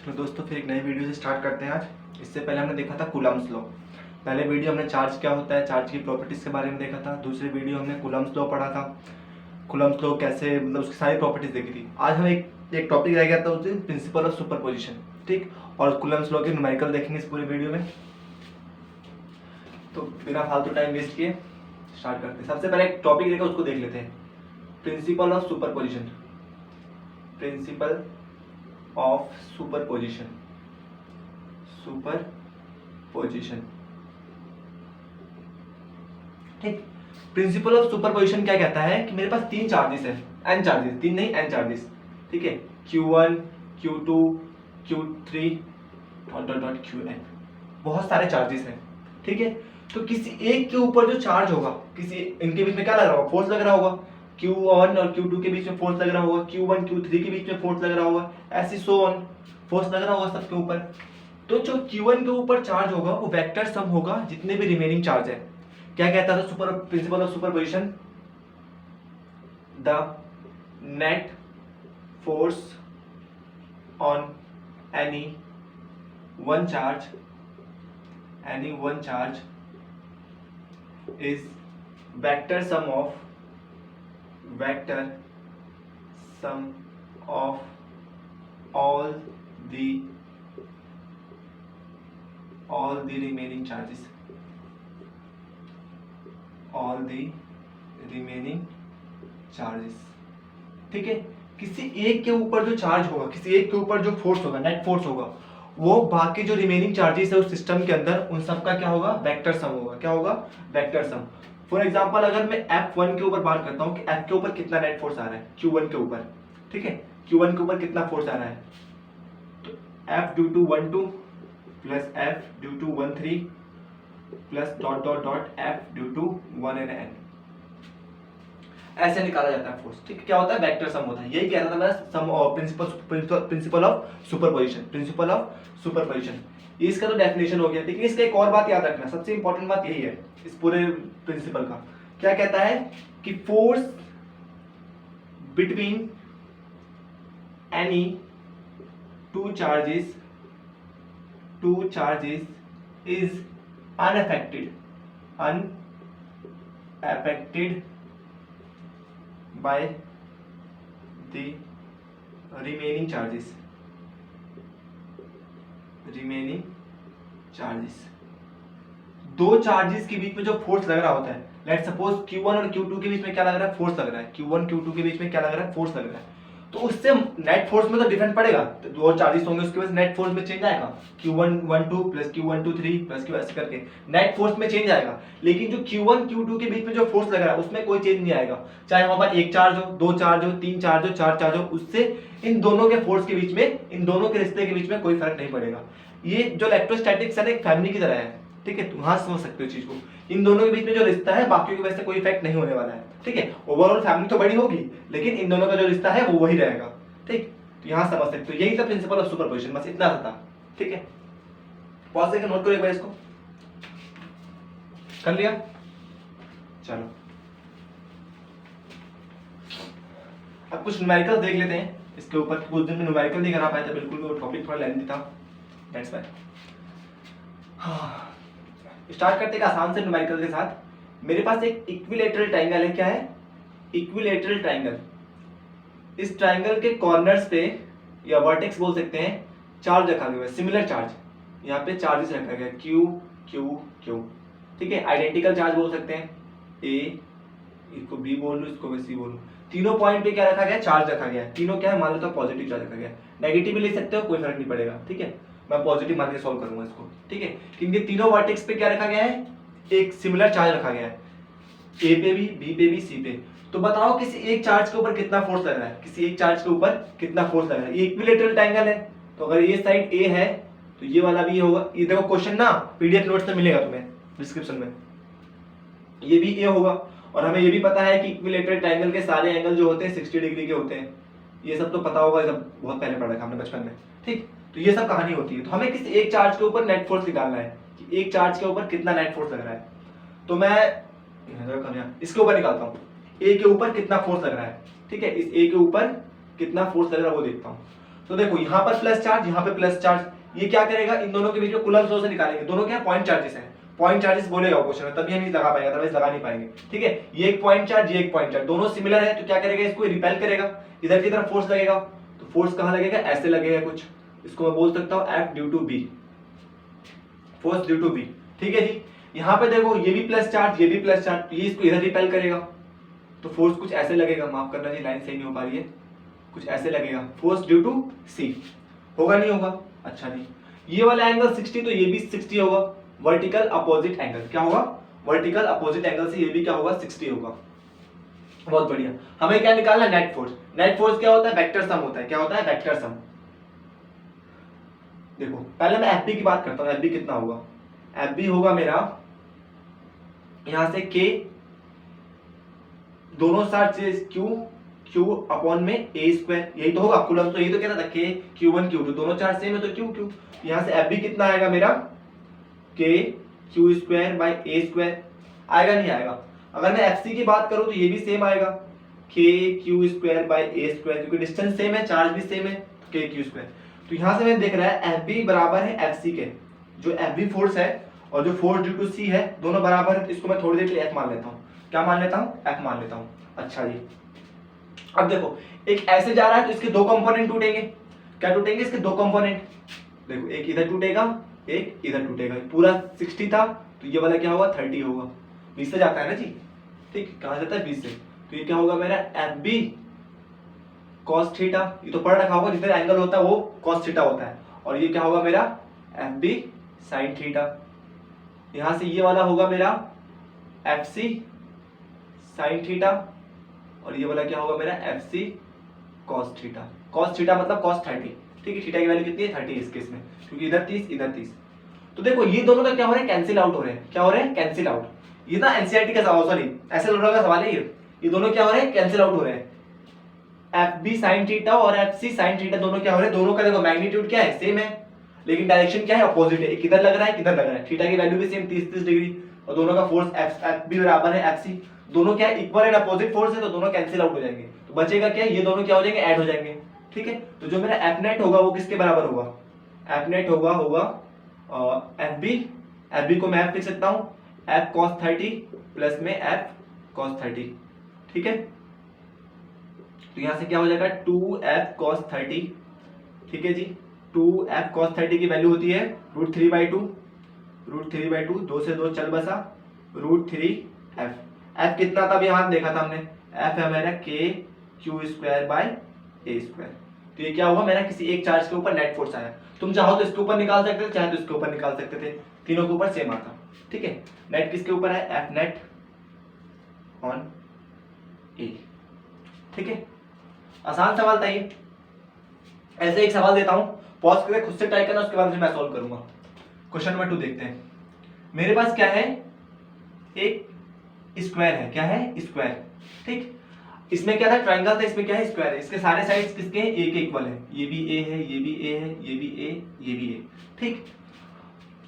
चलो दोस्तों, फिर एक नई वीडियो से स्टार्ट करते हैं आज। इससे पहले हमने देखा था कूलम्ब्स लॉ। पहले वीडियो हमने चार्ज क्या होता है, चार्ज की प्रॉपर्टीज़ के बारे में देखा था। दूसरी वीडियो हमने कूलम्ब्स लॉ पढ़ा था। कूलम्ब्स लॉ कैसे, मतलब उसकी सारी प्रॉपर्टीज़ देखी थी। आज हम एक टॉपिक रह गया था, उस दिन प्रिंसिपल ऑफ सुपरपोजिशन, ठीक। और कूलम्ब्स लॉ के न्यूमेरिकल देखेंगे इस पूरे वीडियो में। तो बिना फालतू टाइम वेस्ट किए स्टार्ट करते हैं। सबसे पहले एक टॉपिक लेकर उसको देख लेते हैं, principal of superposition. Principle of superposition, superposition, ठीक। प्रिंसिपल ऑफ सुपरपोजिशन क्या कहता है कि मेरे पास तीन चार्जेस है, एन चार्जेस, तीन नहीं एन चार्जेस, ठीक है। Q1, Q2, Q3 dot dot dot Qn, बहुत सारे चार्जेस हैं, ठीक है। तो किसी एक के ऊपर जो चार्ज होगा, किसी इनके बीच में क्या लग रहा होगा, फोर्स लग रहा होगा। Q1 और Q2 के बीच में फोर्स लग रहा होगा, Q1 Q3 के बीच में फोर्स लग रहा होगा, ऐसे सो ऑन, फोर्स लग रहा होगा सबके ऊपर। तो जो Q1 के ऊपर चार्ज होगा वो वेक्टर सम होगा जितने भी रिमेनिंग चार्ज है। क्या कहता था super principal of superposition, the net force on any one charge is vector sum of all the remaining charges, ठीक है। किसी एक के ऊपर जो चार्ज होगा, किसी एक के ऊपर जो फोर्स होगा, नेट फोर्स होगा, वो बाकी जो रिमेनिंग चार्जेस है उस सिस्टम के अंदर, उन सब का क्या होगा, वेक्टर सम होगा। क्या होगा, वेक्टर सम। फॉर एग्जांपल अगर मैं F1 के ऊपर बात करता हूं कि F के ऊपर कितना नेट फोर्स आ रहा है, Q1 के ऊपर, ठीक है। Q1 के ऊपर कितना फोर्स आ रहा है, तो F due to 12 plus F due to 13 plus dot dot dot F due to 1n, ऐसे निकाला जाता है फोर्स, ठीक है। क्या होता है, वेक्टर सम होता है। यही कह रहा था मैं, some principle of superposition, principle of superposition. इसका तो डेफिनेशन हो गया, लेकिन इसका एक और बात याद रखना, सबसे इंपॉर्टेंट बात यही है इस पूरे प्रिंसिपल का। क्या कहता है कि force between any two charges is unaffected by the remaining charges, दो चार्जेस के बीच में जो फोर्स लग रहा होता है, लेट सपोज Q1 और Q2 के बीच में क्या लग रहा है, फोर्स लग रहा है। Q1 Q2 के बीच में क्या लग रहा है, फोर्स लग रहा है। तो उससे नेट फोर्स में तो डिफरेंट पड़ेगा, तो दो चार्जेस होंगे उसके वजह से नेट फोर्स में चेंज आएगा। Q112 plus Q123 plus Q ऐसे करके नेट फोर्स में चेंज आएगा। लेकिन जो Q1 Q2 के बीच में जो फोर्स लग रहा है उसमें कोई चेंज नहीं आएगा, चाहे वहां पर एक चार्ज हो, दो चार्ज हो, तीन चार्ज हो, चार चार्ज हो, उससे इन दोनों के फोर्स के बीच में, इन दोनों के रिश्ते के बीच में कोई फर्क नहीं पड़ेगा। ये जो इलेक्ट्रोस्टैटिक्स है एक फैमिली की तरह है, ठीक है। तुम हाँ समझ सकते हो चीज को। इन दोनों के बीच में जो रिश्ता है बाकी की वजह से कोई इफेक्ट नहीं होने वाला है, ठीक है। ओवरऑल फैमिली तो बड़ी होगी, लेकिन इन दोनों का जो रिश्ता है वो वही रहेगा, ठीक। तो यहां समझ सकते हो, यही था प्रिंसिपल ऑफ सुपरपोजिशन, बस इतना था, ठीक है। पॉज करके नोट करो एक बार इसको, कर लिया। चलो अब कुछ न्यूमेरिकल देख लेते हैं इसके ऊपर। कुछ दिन में न्यूमेरिकल नहीं करा पाए थे बिल्कुल भी, वो टॉपिक थोड़ा लेंथी था, दैट्स व्हाई। स्टार्ट करते हैं आसान से न्यूमेरिकल के साथ। मेरे पास एक इक्विलैटरल ट्रायंगल है। क्या है, इक्विलैटरल ट्रायंगल। इस ट्रायंगल के कॉर्नर्स पे या वर्टेक्स बोल सकते हैं, चार्ज रखा गया है, सिमिलर चार्ज। यहाँ पे चार्जेस रखा गया Q Q Q, ठीक है। आइडेंटिकल चार्ज बोल सकते हैं, A, इसको B बोल लूं, इसको मैं C बोल लूं। तीनों पॉइंट पे क्या रखा गया, चार्ज रखा गया। तीनों क्या है, मान लो तो पॉजिटिव चार्ज रखा गया। नेगेटिव भी ले सकते हो, कोई फर्क नहीं पड़ेगा, ठीक है। मैं पॉजिटिव मान के सॉल्व करूंगा इसको, ठीक है। क्योंकि तीनों वर्टेक्स पे क्या रखा गया है, एक सिमिलर चार्ज रखा गया है, A पे भी, B पे भी, C पे। तो बताओ किसी एक चार्ज के ऊपर कितना फोर्स लग रहा है, किसी एक चार्ज के ऊपर कितना फोर्स लग रहा है। ये इक्विलैटरल ट्रायंगल है, तो अगर ये साइड A है तो ये वाला भी ये होगा। ये देखो क्वेश्चन ना PDF नोट्स में मिलेगा तुम्हें डिस्क्रिप्शन में, ये भी A होगा। और हमें ये भी पता है कि इक्विलैटरल ट्रायंगल के सारे एंगल जो होते हैं 60 डिग्री के होते हैं। ये सब तो पता होगा, ये सब बहुत पहले पढ़ा था हमने बचपन में, ठीक। तो ये सब कहानी होती है। तो हमें किसी एक चार्ज के ऊपर नेट फोर्स निकालना है कि एक चार्ज के ऊपर कितना नेट फोर्स लग रहा है। तो मैं इसके ऊपर निकालता हूँ, A के ऊपर कितना फोर्स लग रहा है, ठीक है। इस A के ऊपर कितना फोर्स लग रहा है वो देखता हूँ। तो देखो यहाँ पर प्लस चार्ज, यहाँ पे प्लस चार्ज, ये क्या करेगा, इन दोनों के बीच में कूलम्ब लॉ से निकालेंगे। दोनों क्या पॉइंट चार्जेस हैं, पॉइंट चार्जेस बोलेगा क्वेश्चन में, तभी हम लगा पाएंगे, अदरवाइज लगा नहीं पाएंगे। ठीक है, ये एक पॉइंट चार्ज, ये एक पॉइंट चार्ज, दोनों सिमिलर है, तो क्या करेगा, इसको रिपेल करेगा, इधर की तरफ फोर्स लगेगा। तो फोर्स कहां लगेगा, ऐसे लगेगा कुछ, इसको मैं बोल सकता हूं F due to B, force due to B. ठीक है जी, यहाँ पे देखो ये भी प्लस चार्ज, ये भी प्लस चार्ज, ये इसको इधर रिपेल करेगा, तो फोर्स कुछ ऐसे लगेगा, माफ करना जी लाइन सही नहीं हो पा रही है, कुछ ऐसे लगेगा, फोर्स ड्यू टू सी, होगा नहीं होगा। अच्छा जी, ये वाला एंगल 60, तो ये भी 60 होगा, वर्टिकल अपोजिट एंगल, क्या होगा, वर्टिकल अपोजिट एंगल से ये भी क्या होगा, 60 होगा। बहुत बढ़िया, हमें क्या निकालना, नेट फोर्स। नेट फोर्स क्या होता है, वेक्टर सम होता है, क्या होता है, वेक्टर सम। देखो पहले मैं एफ बी की बात करता हूं, एफ बी कितना होगा, एफ बी होगा मेरा यहां से के, दोनों साइड से क्यू, क्यू अपॉन में ए स्क्वायर, यही तो होगा कूलम, तो यही तो कहता था के Q1 Q2, दोनों चार्ज सेम है तो क्यू क्यू, यहां से एफ बी कितना आएगा मेरा, k Q square by A square, आएगा नहीं आएगा। अगर मैं एफ सी की बात करूं तो ये भी सेम आएगा, के Q square by A square, क्योंकि डिस्टेंस सेम है, चार्ज भी सेम है, के क्यू स्क्वायर। तो यहां से मैं देख रहा है एफ बी बराबर है एफ सी के, जो एफ बी फोर्स है और जो फोर्स ड्यू टू सी है, दोनों बराबर है, इसको मैं थोड़ी देर के लिए एफ मान लेता हूं, क्या मान लेता हूं, एफ मान लेता हूं। अच्छा जी, अब देखो एक ऐसे जा रहा है तो इसके दो कंपोनेंट टूटेंगे, क्या टूटेंगे, इसके दो कंपोनेंट, देखो एक इधर टूटेगा, एक इधर टूटेगा, पूरा 60 था तो ये वाला क्या होगा, 30 होगा, 20 से जाता है ना जी, ठीक, कहां जाता है, 20 से, तो ये क्या होगा मेरा एफ बी कॉस थीटा, ये तो पढ़ रखा होगा, जिधर एंगल होता है वो कॉस थीटा होता है, और ये क्या होगा मेरा एफ बी साइन थीटा, यहां से ये वाला होगा मेरा एफ सी साइन थीटा, और ये वाला क्या होगा मेरा F C cos theta, cos theta मतलब कॉस 30, ठीक है, थीटा की वैल्यू कितनी है, 30 इस केस में, क्योंकि इधर 30 इधर 30। तो देखो ये दोनों का क्या हो रहा है, कैंसिल आउट हो रहे हैं, क्या हो रहे हैं, कैंसिल आउट, ये ना एनसीईआरटी का सवाल, सॉरी ऐसे लोगों का सवाल है ये दोनों क्या हो रहे हैं, कैंसिल आउट हो रहे हैं, एफ बी साइन थीटा और एफ सी साइन थीटा दोनों क्या हो रहे हैं, दोनों का देखो मैग्नीट्यूड क्या है, सेम है, लेकिन डायरेक्शन क्या है, अपोजिट है, एक इधर लग रहा है, किधर लग रहा है, थीटा की वैल्यू भी सेम 30 डिग्री, और दोनों का फोर्स एफ बी बराबर है एफ सी, दोनों क्या है, इक्वल एंड अपोजिट फोर्स है, तो दोनों कैंसिल आउट हो जाएंगे, तो बचेगा क्या, ये दोनों क्या हो जाएंगे, ऐड हो जाएंगे। ठीक है, तो जो मेरा एफ नेट होगा वो किसके बराबर होगा, एफ नेट होगा एफ बी को मैं एफ लिख सकता हूं, एफ कॉस 30 प्लस में एफ कॉस 30, ठीक है, तो यहां से क्या हो जाएगा 2f cos 30, ठीक है जी, 2f cos 30 की वैल्यू होती है √3/2, √3/2, 2 से 2 चल बसा, √3f, f कितना था अभी यहां देखा था हमने, f है मेरा k q square by a square, तो ये क्या हुआ मेरा, किसी एक चार्ज के ऊपर नेट फोर्स आया, तुम चाहो तो इसके ऊपर निकाल सकते थे, चाहे तो इसके ऊपर निकाल सकते थे, तीनों के ऊपर सेम आता। ठीक है, नेट किसके ऊपर है, f नेट ऑन a, ठीक है, आसान सवाल था ये। ऐसे एक सवाल देता हूं, पॉज करके खुद से ट्राई करना, उसके बाद मैं सॉल्व करूंगा। क्वेश्चन नंबर 2 देखते हैं, मेरे पास क्या है, एक स्क्वायर है, क्या है, स्क्वायर, ठीक, इसमें क्या था, ट्रायंगल था, इसमें क्या है, स्क्वायर है, इसके सारे साइड्स किसके हैं, ए के इक्वल है, ये भी ए है, ये भी ए है, ये भी ए, ये भी ए, ठीक,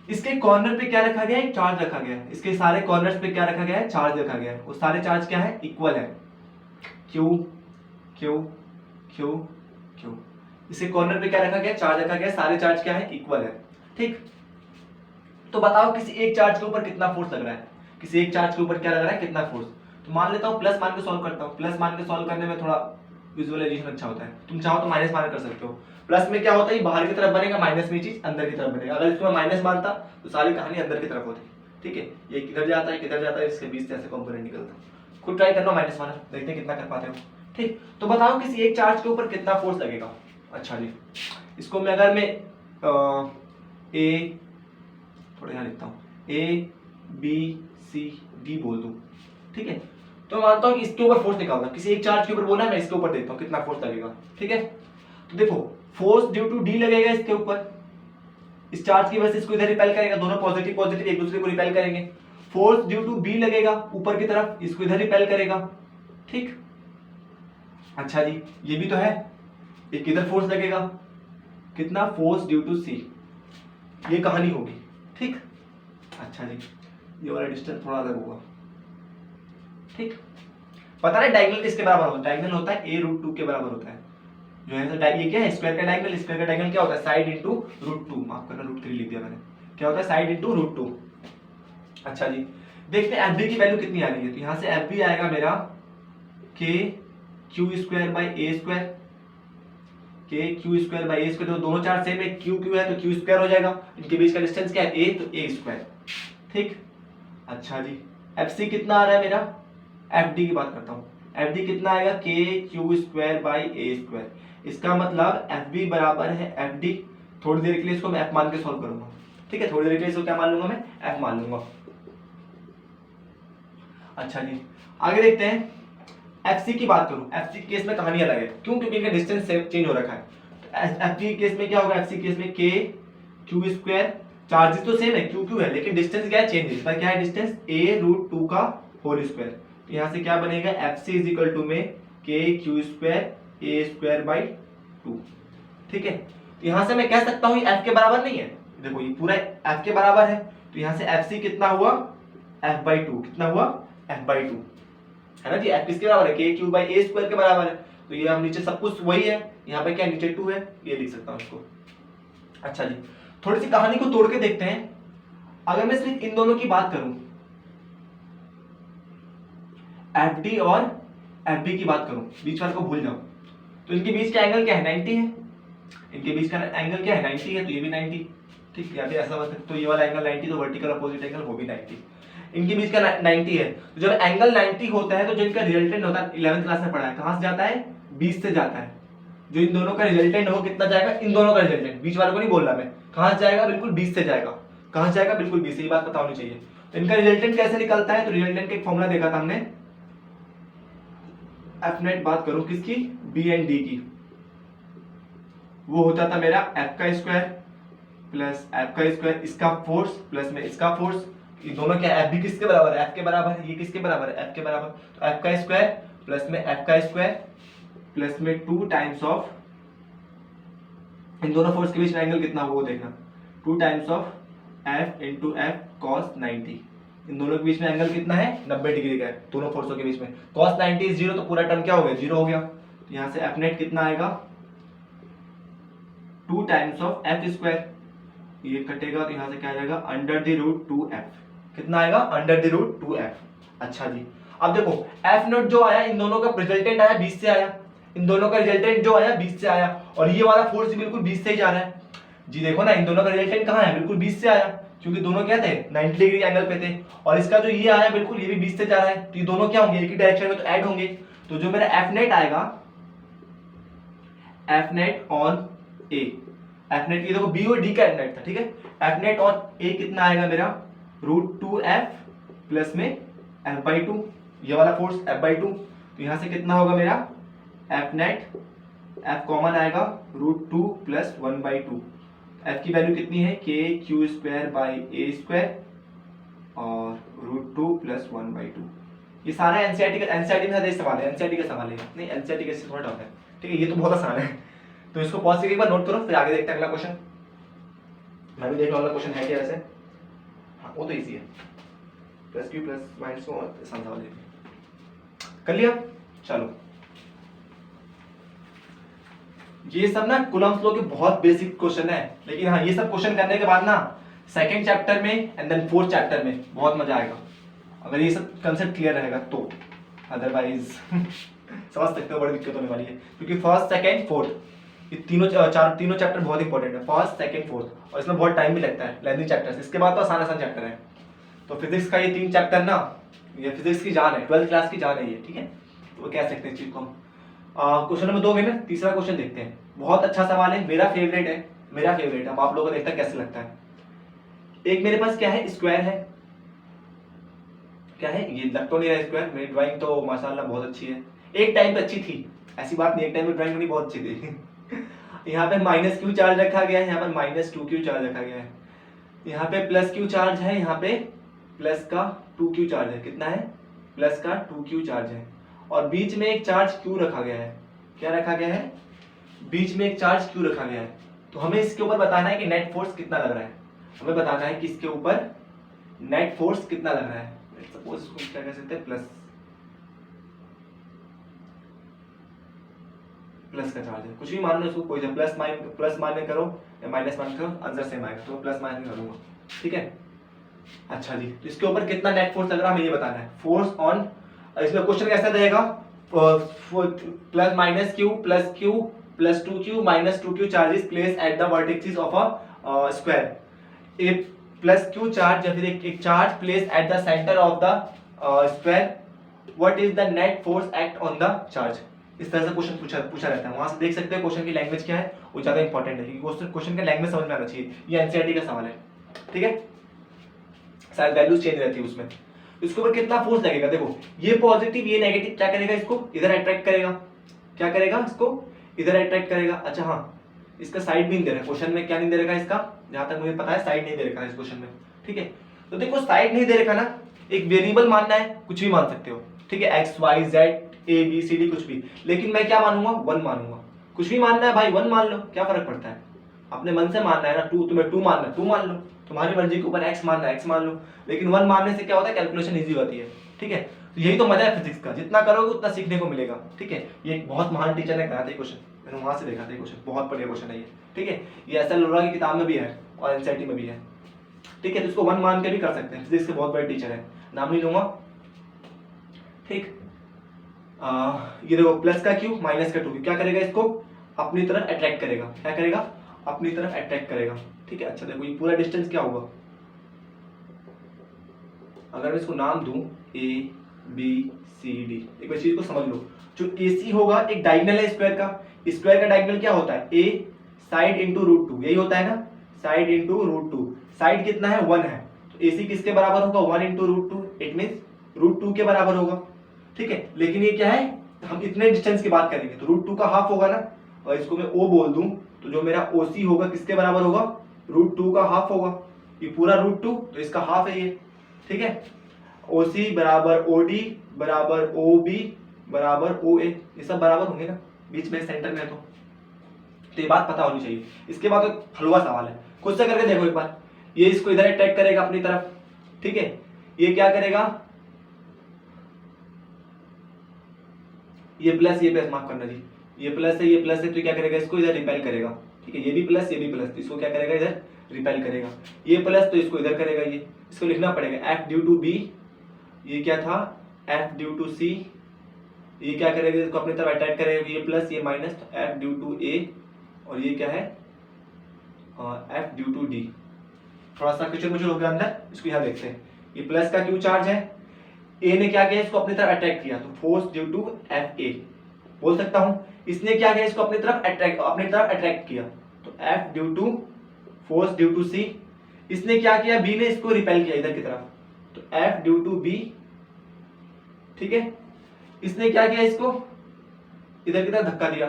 इसके कॉर्नर पे क्या रखा गया है, चार्ज रखा गया है, इसके सारे कॉर्नर्स पे क्या रखा गया है, चार्ज रखा गया है, वो सारे चार्ज क्या है, इक्वल है, क्यू क्यू क्यू क्यू, इसके कॉर्नर पे क्या रखा गया, चार्ज रखा गया, सारे चार्ज क्या है, इक्वल है, ठीक, तो बताओ किसी एक चार्ज के ऊपर कितना फोर्स लग रहा है, किसी एक चार्ज के ऊपर क्या लग रहा है, कितना फोर्स, तो मान लेता हूं प्लस मान के सॉल्व करता हूं, प्लस मान के सॉल्व करने में थोड़ा विजुअलाइजेशन अच्छा होता है, तुम चाहो तो माइनस मान कर सकते हो, प्लस में क्या होता है, बाहर की तरफ बनेगा, माइनस में चीज अंदर की तरफ बनेगा, अगर इसको मैं माइनस मानता तो सारी कहानी अंदर की तरफ होती, ठीक है, ये किधर जाता है, किधर जाता है, इसके बीच से ऐसे कंपोनेंट निकलता, खुद ट्राई करना माइनस माना, देखते हैं कितना कर पाते हो, ठीक, तो बताओ किसी एक चार्ज के ऊपर कितना फोर्स लगेगा। अच्छा जी, इसको मैं अगर मैं ए थोड़ा यहाँ लिखता हूँ, ए बी सी डी बोल दूं, ठीक है, तो मैं मानता हूँ कि इसके ऊपर फोर्स निकालना, किसी एक चार्ज के ऊपर बोला है, मैं इसके ऊपर देखता हूँ कितना फोर्स लगेगा, ठीक है, तो देखो फोर्स ड्यू टू डी लगेगा इसके ऊपर, इस चार्ज की वजह से इसको इधर रिपेल करेगा, दोनों पॉजिटिव पॉजिटिव एक दूसरे को रिपेल करेंगे, फोर्स ड्यू टू बी लगेगा ऊपर की तरफ, इसको इधर रिपेल करेगा, ठीक, अच्छा जी, ये भी तो है, एक इधर फोर्स लगेगा, कितना, फोर्स ड्यू टू सी, ये कहानी होगी, ठीक, अच्छा जी, ये वाला डिस्टेंस थोड़ा अलग होगा, ठीक, पता है डायगोनल किसके बराबर होता है, डायगोनल होता है a √2 के बराबर होता है, जो है ये क्या है, स्क्वायर का डायगोनल। स्क्वायर का डायगोनल क्या होता है, साइड इंटू रूट टू, माफ करना √3 लिख दिया मैंने, क्या होता है साइड इंटू √2। अच्छा जी, देखते हैं एफ बी की वैल्यू कितनी आ रही है। तो यहाँ से एफ बी आएगा मेरा k Q square by A square, k Q square by A square. तो दोनों चार्ज सेम है, क्यू क्यू है तो क्यू स्क्वायर हो जाएगा, इनके बीच का डिस्टेंस क्या है ए, तो ए स्क्वायर। ठीक, अच्छा जी, एफ सी कितना आ रहा है मेरा, एफ डी की बात करता हूँ। एफ डी कितना आएगा, के Q square by A square. इसका मतलब एफ बी बराबर है एफ डी। थोड़ी देर के लिए इसको मैं एफ मान के सॉल्व करूंगा, ठीक है, थोड़ी देर के लिए इसको क्या मान लूंगा मैं, एफ मान लूंगा। अच्छा जी, आगे देखते हैं। एफसी की बात करूं, एफसी के केस में कहानी अलग है, क्यों, क्योंकि इनका डिस्टेंस चेंज हो रखा है। तो एफसी के केस में क्या होगा, एफसी के केस में के क्यू स्क्वायर, चार्जेस तो सेम है, क्यू क्यू है, लेकिन डिस्टेंस क्या है, चेंज है। इसका क्या है डिस्टेंस, a√2 का होल स्क्वायर। तो यहां से क्या बनेगा, एफसी इज इक्वल टू में के Q square A square by 2। ठीक है, तो यहां से मैं कह सकता हूं ये एफ के बराबर नहीं है। देखो ये पूरा एफ के बराबर है, तो यहां से एफसी कितना हुआ, f/2। कितना हुआ, f/2 है ना जी। एफ किसके बराबर है, के क्यू बाई ए स्क्वायर के बराबर है। तो ये हम नीचे सब कुछ वही है, यहाँ पे क्या नीचे 2 है, ये लिख सकता हूँ इसको। अच्छा जी, थोड़ी सी कहानी को तोड़ के देखते हैं। अगर मैं सिर्फ इन दोनों की बात करूं, एफ डी और एफ बी की बात करूं, बीच वाले को भूल जाओ, तो इनके बीच का एंगल क्या है, 90 है। इनके बीच का एंगल क्या है, 90 है, तो ये भी 90। ठीक, या फिर ऐसा बात, तो ये वाला एंगल 90, तो वर्टिकल अपोजिट एंगल वो भी 90। इनके बीच का 90 है। तो जब एंगल 90 होता है तो जो इनका रिजल्टेंट होता है, 11th क्लास में पढ़ा है, कहां से जाता है, 20 से जाता है। जो इन दोनों का रिजल्टेंट हो कितना जाएगा, इन दोनों का रिजल्टेंट, बीच वाले को नहीं बोल रहा मैं, कहां से जाएगा, बिल्कुल 20 से जाएगा। कहां से जाएगा, बिल्कुल 20 से, ये बात पता होनी चाहिए। तो इनका रिजल्टेंट कैसे निकलता है, तो रिजल्टेंट का एक फॉर्मूला देखा था हमने, एफ नेट बात करूं किसकी, बी एंड डी की, वो होता था मेरा एफ का स्क्वायर प्लस एफ का स्क्वायर, इसका फोर्स प्लस में इसका फोर्स। ये दोनों क्या, एफ भी किसके बराबर है, एफ के बराबर है, ये किसके बराबर है, एफ के बराबर। तो एफ का स्क्वायर प्लस में एफ का स्क्वायर प्लस में 2 टाइम्स ऑफ, इन दोनों फोर्स के बीच में एंगल कितना होगा वो देखना, 2 times of F into F cos 90। इन दोनों के बीच में एंगल कितना है, 90 डिग्री का है, दोनों फोर्सों के बीच में। कॉस 90 इज 0, तो पूरा टर्म क्या हो गया, 0 हो गया। तो यहां से एफ नेट कितना आएगा, 2 टाइम्स ऑफ एफ स्क्वायर, ये कटेगा तो यहां से क्या आ जाएगा, √2f। कितना आएगा, √2f। अच्छा जी, अब देखो एफ नॉट जो आया, इन दोनों का रिजल्टेंट आया 20 से आया, इन दोनों का रिजल्टेंट जो आया 20 से आया, और ये वाला फोर्स बिल्कुल 20 से ही जा रहा है जी। देखो ना, इन दोनों का रिजल्टेंट कहां है, बिल्कुल 20 से आया, क्योंकि दोनों क्या थे, 90 डिग्री एंगल पे थे। और इसका जो ये आया बिल्कुल, ये भी 20 से जा रहा है, तो ये दोनों क्या होंगे, एक ही डायरेक्शन में, तो ऐड होंगे। तो जो मेरा एफ नेट आएगा, F net on A, F net, ये देखो बी और डी का एफ नेट था, ठीक है। एफ नेट ऑन ए कितना आएगा मेरा, √2f प्लस में f/2, ये वाला फोर्स f/2। तो यहां से कितना होगा मेरा, एफ नेट, एफ कॉमन आएगा, √2 प्लस 1/2। एफ की वैल्यू कितनी है, के Q square by A square और √2 प्लस 1/2। ये सारा एनसीईआरटी में सवाल है, एनसीईआरटी का सवाल है, नहीं एनसीईआरटी का थोड़ा टफ है, ठीक है, ये तो बहुत आसान है। तो इसको पॉज करके एक बार नोट करो, फिर आगे देखते हैं अगला क्वेश्चन। मैं भी देख रहा हूँ अगला क्वेश्चन है क्या वैसे, हाँ वो तो इजी है, प्लस क्यू प्लस माइनस को आसान सवाल कर लिया। चलो, ये सब ना कूलम्ब्स लॉ के बहुत बेसिक क्वेश्चन है, लेकिन हाँ ये सब क्वेश्चन करने के बाद ना सेकंड चैप्टर में एंड देन फोर्थ चैप्टर में बहुत मजा आएगा, अगर ये सब कंसेप्ट क्लियर रहेगा तो। अदरवाइज समझ सकते हो बड़ी दिक्कत होने वाली है, क्योंकि फर्स्ट सेकंड फोर्थ ये तीनों चैप्टर बहुत इंपॉर्टेंट है, फर्स्ट सेकंड फोर्थ, और इसमें बहुत टाइम भी लगता है, लेंथी चैप्टर्स। इसके बाद तो आसान आसान चैप्टर है। तो फिजिक्स का ये 3 चैप्टर ना, ये फिजिक्स की जान है, 12th क्लास की जान है ये, ठीक है, तो कह सकते हैं इस चीज को हम। क्वेश्चन नंबर 2 में ना तीसरा क्वेश्चन देखते हैं, बहुत अच्छा सवाल है, मेरा फेवरेट है। अब आप लोगों को देखता है कैसे लगता है। एक मेरे पास क्या है, स्क्वायर है, क्या है ये, लग तो नहीं रहा स्क्वायर, मेरी ड्राइंग तो माशाल्लाह बहुत अच्छी है, एक टाइम पे अच्छी थी, ऐसी बात नहीं, एक टाइम पे ड्राइंग मेरी बहुत अच्छी थी। यहाँ पे -q चार्ज रखा गया है, यहाँ पर -2q चार्ज रखा गया है, यहाँ पे +q चार्ज है, यहाँ पे प्लस का 2q चार्ज है, कितना है, प्लस का 2q चार्ज है, और बीच में एक चार्ज q रखा गया है। क्या रखा गया है, बीच में एक चार्ज q रखा गया है। तो हमें इसके ऊपर बताना है कि नेट फोर्स कितना लग रहा है, हमें बताना है कि इसके ऊपर नेट फोर्स कितना लग रहा है। सपोज इसको क्या कह सकते हैं, प्लस का चार्ज है, कुछ भी मान लो इसको, कोई प्लस माइनस करो या माइनस माइनस करो, आंसर सेम आएगा, तो प्लस माइनस करूंगा, ठीक है। अच्छा जी, तो इसके ऊपर कितना नेट फोर्स लग रहा है हमें ये बताना है, फोर्स ऑन, इसमें क्वेश्चन कैसा रहेगा, plus minus Q plus 2q minus 2q charges place at the vertices of a square, A plus q charge या फिर एक charge place at the centre of the square, what is the net force act on the charge. इस तरह से question पूछा रहता है, वहां से देख सकते हैं क्वेश्चन की लैंग्वेज क्या है, वो ज्यादा इंपॉर्टेंट है, क्योंकि क्वेश्चन का लैंग्वेज समझ में आना चाहिए, ये एनसीईआरटी का सवाल है, ठीक है, शायद वैल्यूज चेंज रहती है उसमें। इसके ऊपर कितना फोर्स लगेगा, देखो ये पॉजिटिव ये नेगेटिव क्या करेगा, इसको इधर अट्रैक्ट करेगा, क्या करेगा, इसको इधर अट्रैक्ट करेगा। अच्छा हाँ, इसका साइड भी नहीं दे रहा है क्वेश्चन में, क्या नहीं दे रखा इसका, जहां तक मुझे पता है साइड नहीं दे रखा है इस क्वेश्चन में, ठीक है। तो देखो साइड नहीं दे रखा ना, एक वेरिएबल मानना है, कुछ भी मान सकते हो, ठीक है, X Y Z A B C D कुछ भी, लेकिन मैं क्या मानूंगा, 1 मानूंगा, कुछ भी मानना है भाई 1 मान लो, क्या फर्क पड़ता है, अपने मन से मानना है ना, 2 तुम्हें 2 मानना है 2 मान लो, तुम्हारी मर्जी के ऊपर x मानना है x मान लो, लेकिन 1 मानने से क्या होता है, कैलकुलेशन इजी होती है, ठीक है। तो यही तो मजा है फिजिक्स का, जितना करोगे उतना सीखने को मिलेगा, ठीक है। ये एक बहुत महान टीचर ने कराया था क्वेश्चन, मैंने वहां से देखा था क्वेश्चन, बहुत बढ़िया क्वेश्चन है ये, ठीक है, ये एसएल लोरा की किताब में भी है और एनसीईआरटी में भी है, ठीक है। तो इसको 1 मान के भी कर सकते हैं, फिजिक्स के बहुत बड़े टीचर है, नाम नहीं लूंगा, ठीक। ये देखो प्लस का क्यू माइनस का 2q क्या करेगा, इसको अपनी तरफ अट्रैक्ट करेगा, क्या करेगा, अपनी तरफ अट्रैक्ट करेगा, ठीक है। अच्छा देखो ये पूरा डिस्टेंस क्या होगा, अगर मैं इसको नाम दूं ए बी सी डी, एक बार चीज को समझ लो, जो AC होगा एक डायगोनल है स्क्वायर का डायगोनल क्या होता है, a साइड इंटू रूट 2, यही होता है ना, साइड इंटू रूट 2, साइड कितना है 1 है, तो AC किसके बराबर होगा, 1 into root 2, it means root 2 के बराबर होगा, ठीक है। लेकिन ये क्या है, हम इतने डिस्टेंस की बात करेंगे तो रूट 2 का हाफ होगा ना, और इसको मैं O बोल दूं तो जो मेरा OC होगा किसके बराबर होगा, रूट 2 का हाफ होगा, ये पूरा रूट 2 तो इसका हाफ है ये, ठीक है। OC बराबर OD बराबर OB बराबर OA, ये सब बराबर होंगे ना, बीच में सेंटर में तो ये बात पता होनी चाहिए। इसके बाद तो हलवा सवाल है, खुद से करके देखो एक बार, ये इसको इधर अटैक करेगा अपनी तरफ, ठीक है, ये क्या करेगा, ये प्लस माफ करना जी, ये प्लस है तो क्या करेगा, इसको इधर रिपेल करेगा, ठीक है, ये भी प्लस तो इसको क्या करेगा, इधर रिपेल करेगा, ये प्लस तो इसको इधर करेगा, ये इसको लिखना पड़ेगा F ड्यू टू B, ये क्या था F ड्यू टू C, ये क्या करेगा, इसको अपनी तरफ अटैक करेगा, ये प्लस ये माइनस, तो F ड्यू टू A, और ये क्या है F ड्यू टू D। थोड़ा सा क्वेश्चन मुझे हो गया अंदर, इसको यहाँ देखते हैं, ये प्लस का क्यू चार्ज है, ए ने क्या किया, इसको अपनी तरफ अटैक किया, तो फोर्स ड्यू टू FA बोल सकता हूं, इसने क्या किया, इसको अपनी तरफ अट्रैक्ट किया, तो F due to force due to C, इसने क्या किया, B ने इसको रिपेल किया इधर की तरफ, तो F ड्यू टू B, ठीक है। इसने क्या किया, इसको इधर की तरफ धक्का दिया,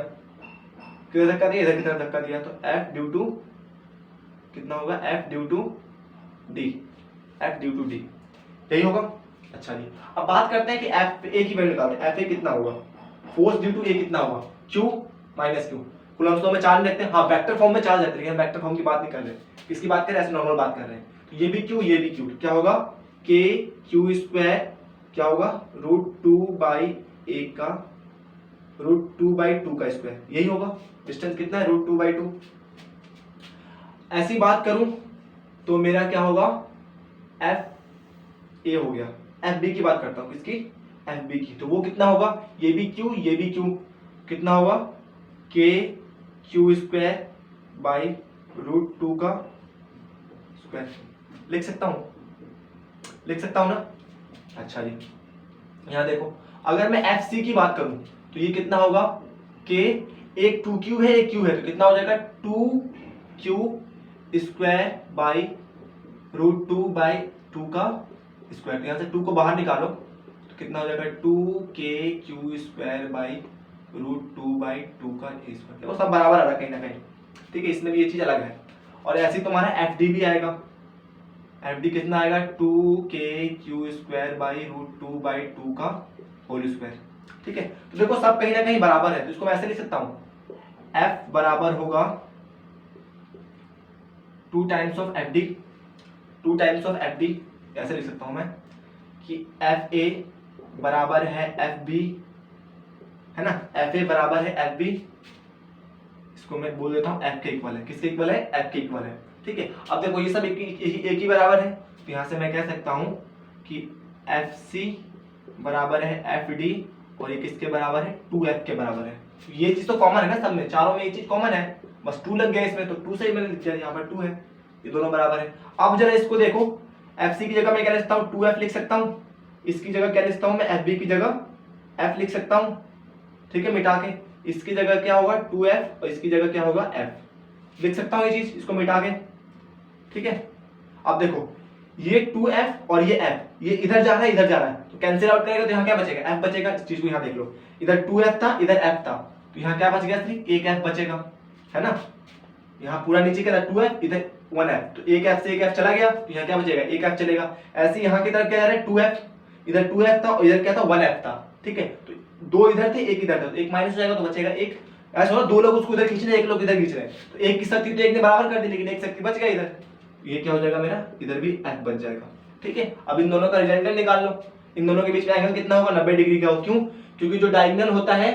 किधर धक्का दिया, इधर की तरफ धक्का दिया, तो F ड्यू टू कितना होगा, F due to D, F due to D यही होगा। अच्छा जी, अब बात करते हैं कि FA की वैल्यू निकालते हैं, FA कितना होगा, फोर्स ड्यू टू A कितना होगा, Q minus Q, Coulomb's law में चार्ज रखते हैं, हाँ वेक्टर फॉर्म में चार्ज रखते हैं, लेकिन वेक्टर फॉर्म की बात नहीं कर रहे, किसकी बात कर रहे हैं, ऐसे नॉर्मल बात कर रहे हैं, तो ये भी Q ये भी Q, क्या होगा, K Q स्क्वायर क्या होगा, रूट 2 बाई A का रूट 2 बाई 2 का स्क्वायर, यही होगा, डिस्टेंस कितना है, रूट 2 बाई 2। ऐसी बात करूं तो मेरा क्या होगा, FA हो गया, FB की बात करता हूं, किसकी, FB की, तो वो कितना होगा, ये भी Q कितना होगा, K Q square by root 2 का स्क्वायर, लिख सकता हूं ना। अच्छा जी, यहां देखो, अगर मैं FC की बात करूं तो ये कितना होगा, K एक 2Q है एक Q है, तो कितना हो जाएगा 2Q square by root 2 by 2 का स्क्वायर, यहां से 2 को बाहर निकालो तो कितना हो जाएगा 2KQ square by root 2 by 2 का स्क्वायर, देखो सब बराबर आ रहा है कहीं ना कहीं, ठीक है, इसमें भी ये चीज अलग है। और ऐसे तुम्हारा FD भी आएगा, FD कितना आएगा, 2KQ square by root 2 by 2 का होल स्क्वायर, ठीक है। तो देखो सब कहीं ना कहीं बराबर है, तो इसको मैं ऐसे लिख सकता हूं, F बराबर होगा 2 टाइम्स ऑफ FD, ऐसे लिख सकता हूं मैं कि FA बराबर है FB, है ना, FA बराबर है FB इसको मैं बोल देता हूँ एफ के इक्वल है। किसके इक्वल है? एफ के इक्वल है। ठीक है, अब देखो ये सब एक ही बराबर है, तो यहाँ से मैं कह सकता हूँ कि एफ सी बराबर है एफ डी, और ये किसके बराबर है? 2f के बराबर है। ये चीज तो कॉमन है ना सब में, चारों में ये चीज कॉमन है, बस 2 लग गया इसमें, तो 2 से ही मैंने लिख दिया, यहाँ पर 2 है, ये दोनों बराबर है। अब जरा इसको देखो, fc की जगह मैं क्या लिख सकता हूँ? 2f लिख सकता हूँ, इसकी जगह क्या लिख सकता हूँ मैं? fb की जगह f लिख सकता हूँ। ठीक है, मिटा के इसकी जगह क्या होगा? 2f, और इसकी जगह क्या होगा? f लिख सकता हूँ ये चीज, इसको मिटा के। ठीक है, अब देखो ये 2f और ये f, ये इधर जा रहा है इधर जा रहा है, तो कैंसिल आउट करेगा तो यहाँ क्या बचेगा? f बचेगा। इस चीज को यहाँ देख लो, इधर 2f था इधर f था, तो यहाँ क्या बच गया? सिर्फ एक f बचेगा, है ना। यहाँ पूरा नीचे क्या था? 2f, इधर 1f, तो एक f से एक f चला गया, तो यहाँ क्या बचेगा? एक f चलेगा। ऐसे यहाँ की तरफ क्या जा रहा है? 2f, इधर 2f था और इधर क्या था? 1f था। ठीक है, तो दो इधर थे एक इधर था, तो एक माइनस हो जाएगा तो बचेगा एक। ऐसा हो दो लोग उसको इधर खींच रहे हैं, एक लोग इधर खींच रहे हैं, तो एक की शक्ति तो एक ने बराबर कर दी, लेकिन एक शक्ति बच गया इधर, ये क्या हो जाएगा मेरा? इधर भी f बच जाएगा। ठीक है, अब इन दोनों का रिजल्टेंट निकाल लो। इन दोनों के बीच में एंगल कितना होगा? 90 डिग्री का हो। क्यों? क्योंकि जो डायगोनल होता है,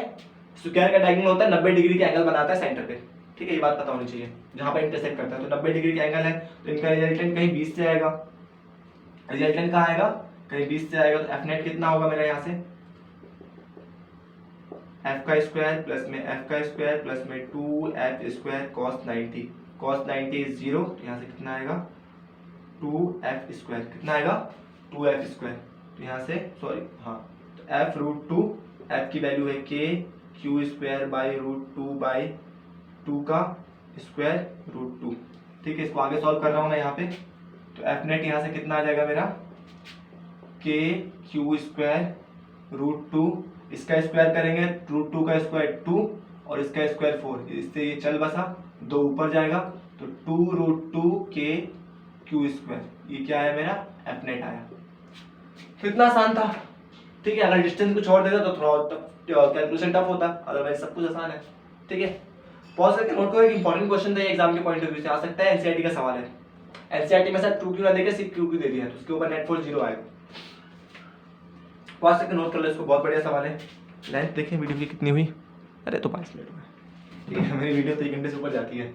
स्क्वायर का डायगोनल होता है 90 डिग्री का एंगल बनाता है सेंटर पे। ठीक है, ये बात पता होनी चाहिए, जहां पर इंटरसेक्ट करता है तो 90 डिग्री का एंगल है, तो इनका रिजल्टेंट कहीं 20 से आएगा। रिजल्टेंट कहाँ आएगा? कहीं 20 से आएगा, तो एफ नेट कितना होगा मेरा? यहाँ से एफ का स्क्वायर प्लस में एफ का स्क्वायर प्लस में 2f square cos 90, cos 90 is 0, तो यहाँ से कितना आएगा? 2f स्क्वायर, कितना आएगा? 2f स्क्वायर, तो यहाँ से सॉरी हाँ, तो f रूट 2, f की वैल्यू है k, q square by root 2 by 2 का स्क्वायर रूट 2। ठीक है, इसको आगे सॉल्व कर रहा हूँ मैं यहाँ पे, तो f नेट यहाँ से कितना आ जाएगा मेरा? k q स्क्वायर रूट 2, इसका स्क्वायर करेंगे रूट 2 का स्क्वायर 2 और इसका स्क्वायर 4, इससे ये चल बसा, 2 ऊपर जाएगा, तो 2 रूट 2 k q स्क्वायर, ये क्या है मेरा? एफ नेट आया। तो इतना आसान था। ठीक है, अगर डिस्टेंस को छोड़ देता तो थोड़ा कैलकुलेशन टफ होता, अदरवाइज सब कुछ आसान है। ठीक है, पॉज करके नोट करो, एक इंपॉर्टेंट क्वेश्चन था, एग्जाम के पॉइंट ऑफ व्यू से आ सकता है, एनसीईआरटी का सवाल है। एनसीईआरटी में सर ट्रू क्यों ना देके सिर्फ क्यू दे दिया, तो उसके ऊपर नेट फोर्स 0 आएगा। पॉज करके नोट कर लो इसको, बहुत बढ़िया सवाल है। लेंथ देखें वीडियो की कितनी हुई? अरे तो 5 मिनट हुए। ठीक है, मेरी वीडियो तो 1 घंटे से ऊपर जाती है।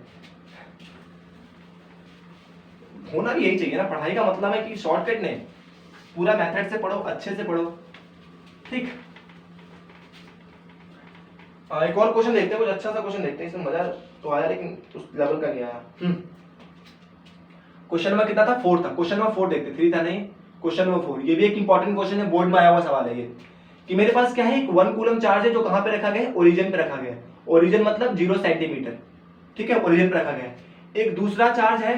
होना भी यही चाहिए ना, पढ़ाई का मतलब है कि शॉर्टकट नहीं, पूरा मेथड से पढ़ो, अच्छे से पढ़ो। ठीक, एक और क्वेश्चन देखते हैं, कुछ अच्छा सा क्वेश्चन देखते हैं, इसमें मजा तो आया लेकिन उस लेवल का नहीं आया। क्वेश्चन नंबर कितना था? 4 था। क्वेश्चन नंबर 4 देखते, 3 था नहीं, क्वेश्चन नंबर 4। ये भी एक इंपॉर्टेंट क्वेश्चन है, बोर्ड में आया हुआ सवाल है ये, कि मेरे पास क्या है? एक 1 कूलम चार्ज है जो कहां पे रखा गया है? ओरिजिन पे रखा गया है। ओरिजिन मतलब 0 सेंटीमीटर। ठीक है, ओरिजिन पे रखा गया है। एक दूसरा चार्ज है,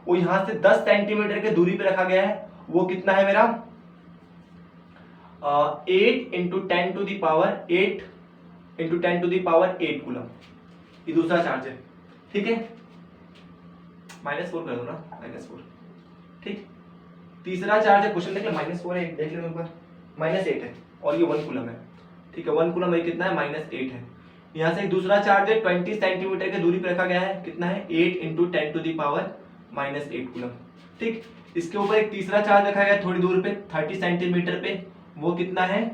वो यहां से 10 सेंटीमीटर की दूरी पे रखा गया है, वो कितना है मेरा? 8 into 10 to the power 8 into 10 to the power 8 कूलम, ये दूसरा चार्ज है। ठीक है, -4 कर दो ना, -4। ठीक, तीसरा चार्ज है, क्वेश्चन देख लो, -4 है, देख लो ऊपर, -8 है, और ये 1 कूलम है। ठीक है, 1 कूलम है, कितना है? -8 है। यहाँ से एक दूसरा चार्ज है, 20 सेंटीमीटर की दूरी पे रखा गया है, कितना है? 8 into 10 to the power -8 coulomb. ठीक, इसके ऊपर एक तीसरा चार्ज रखा गया थोड़ी दूर पे, 30 सेंटीमीटर पे, वो कितना है?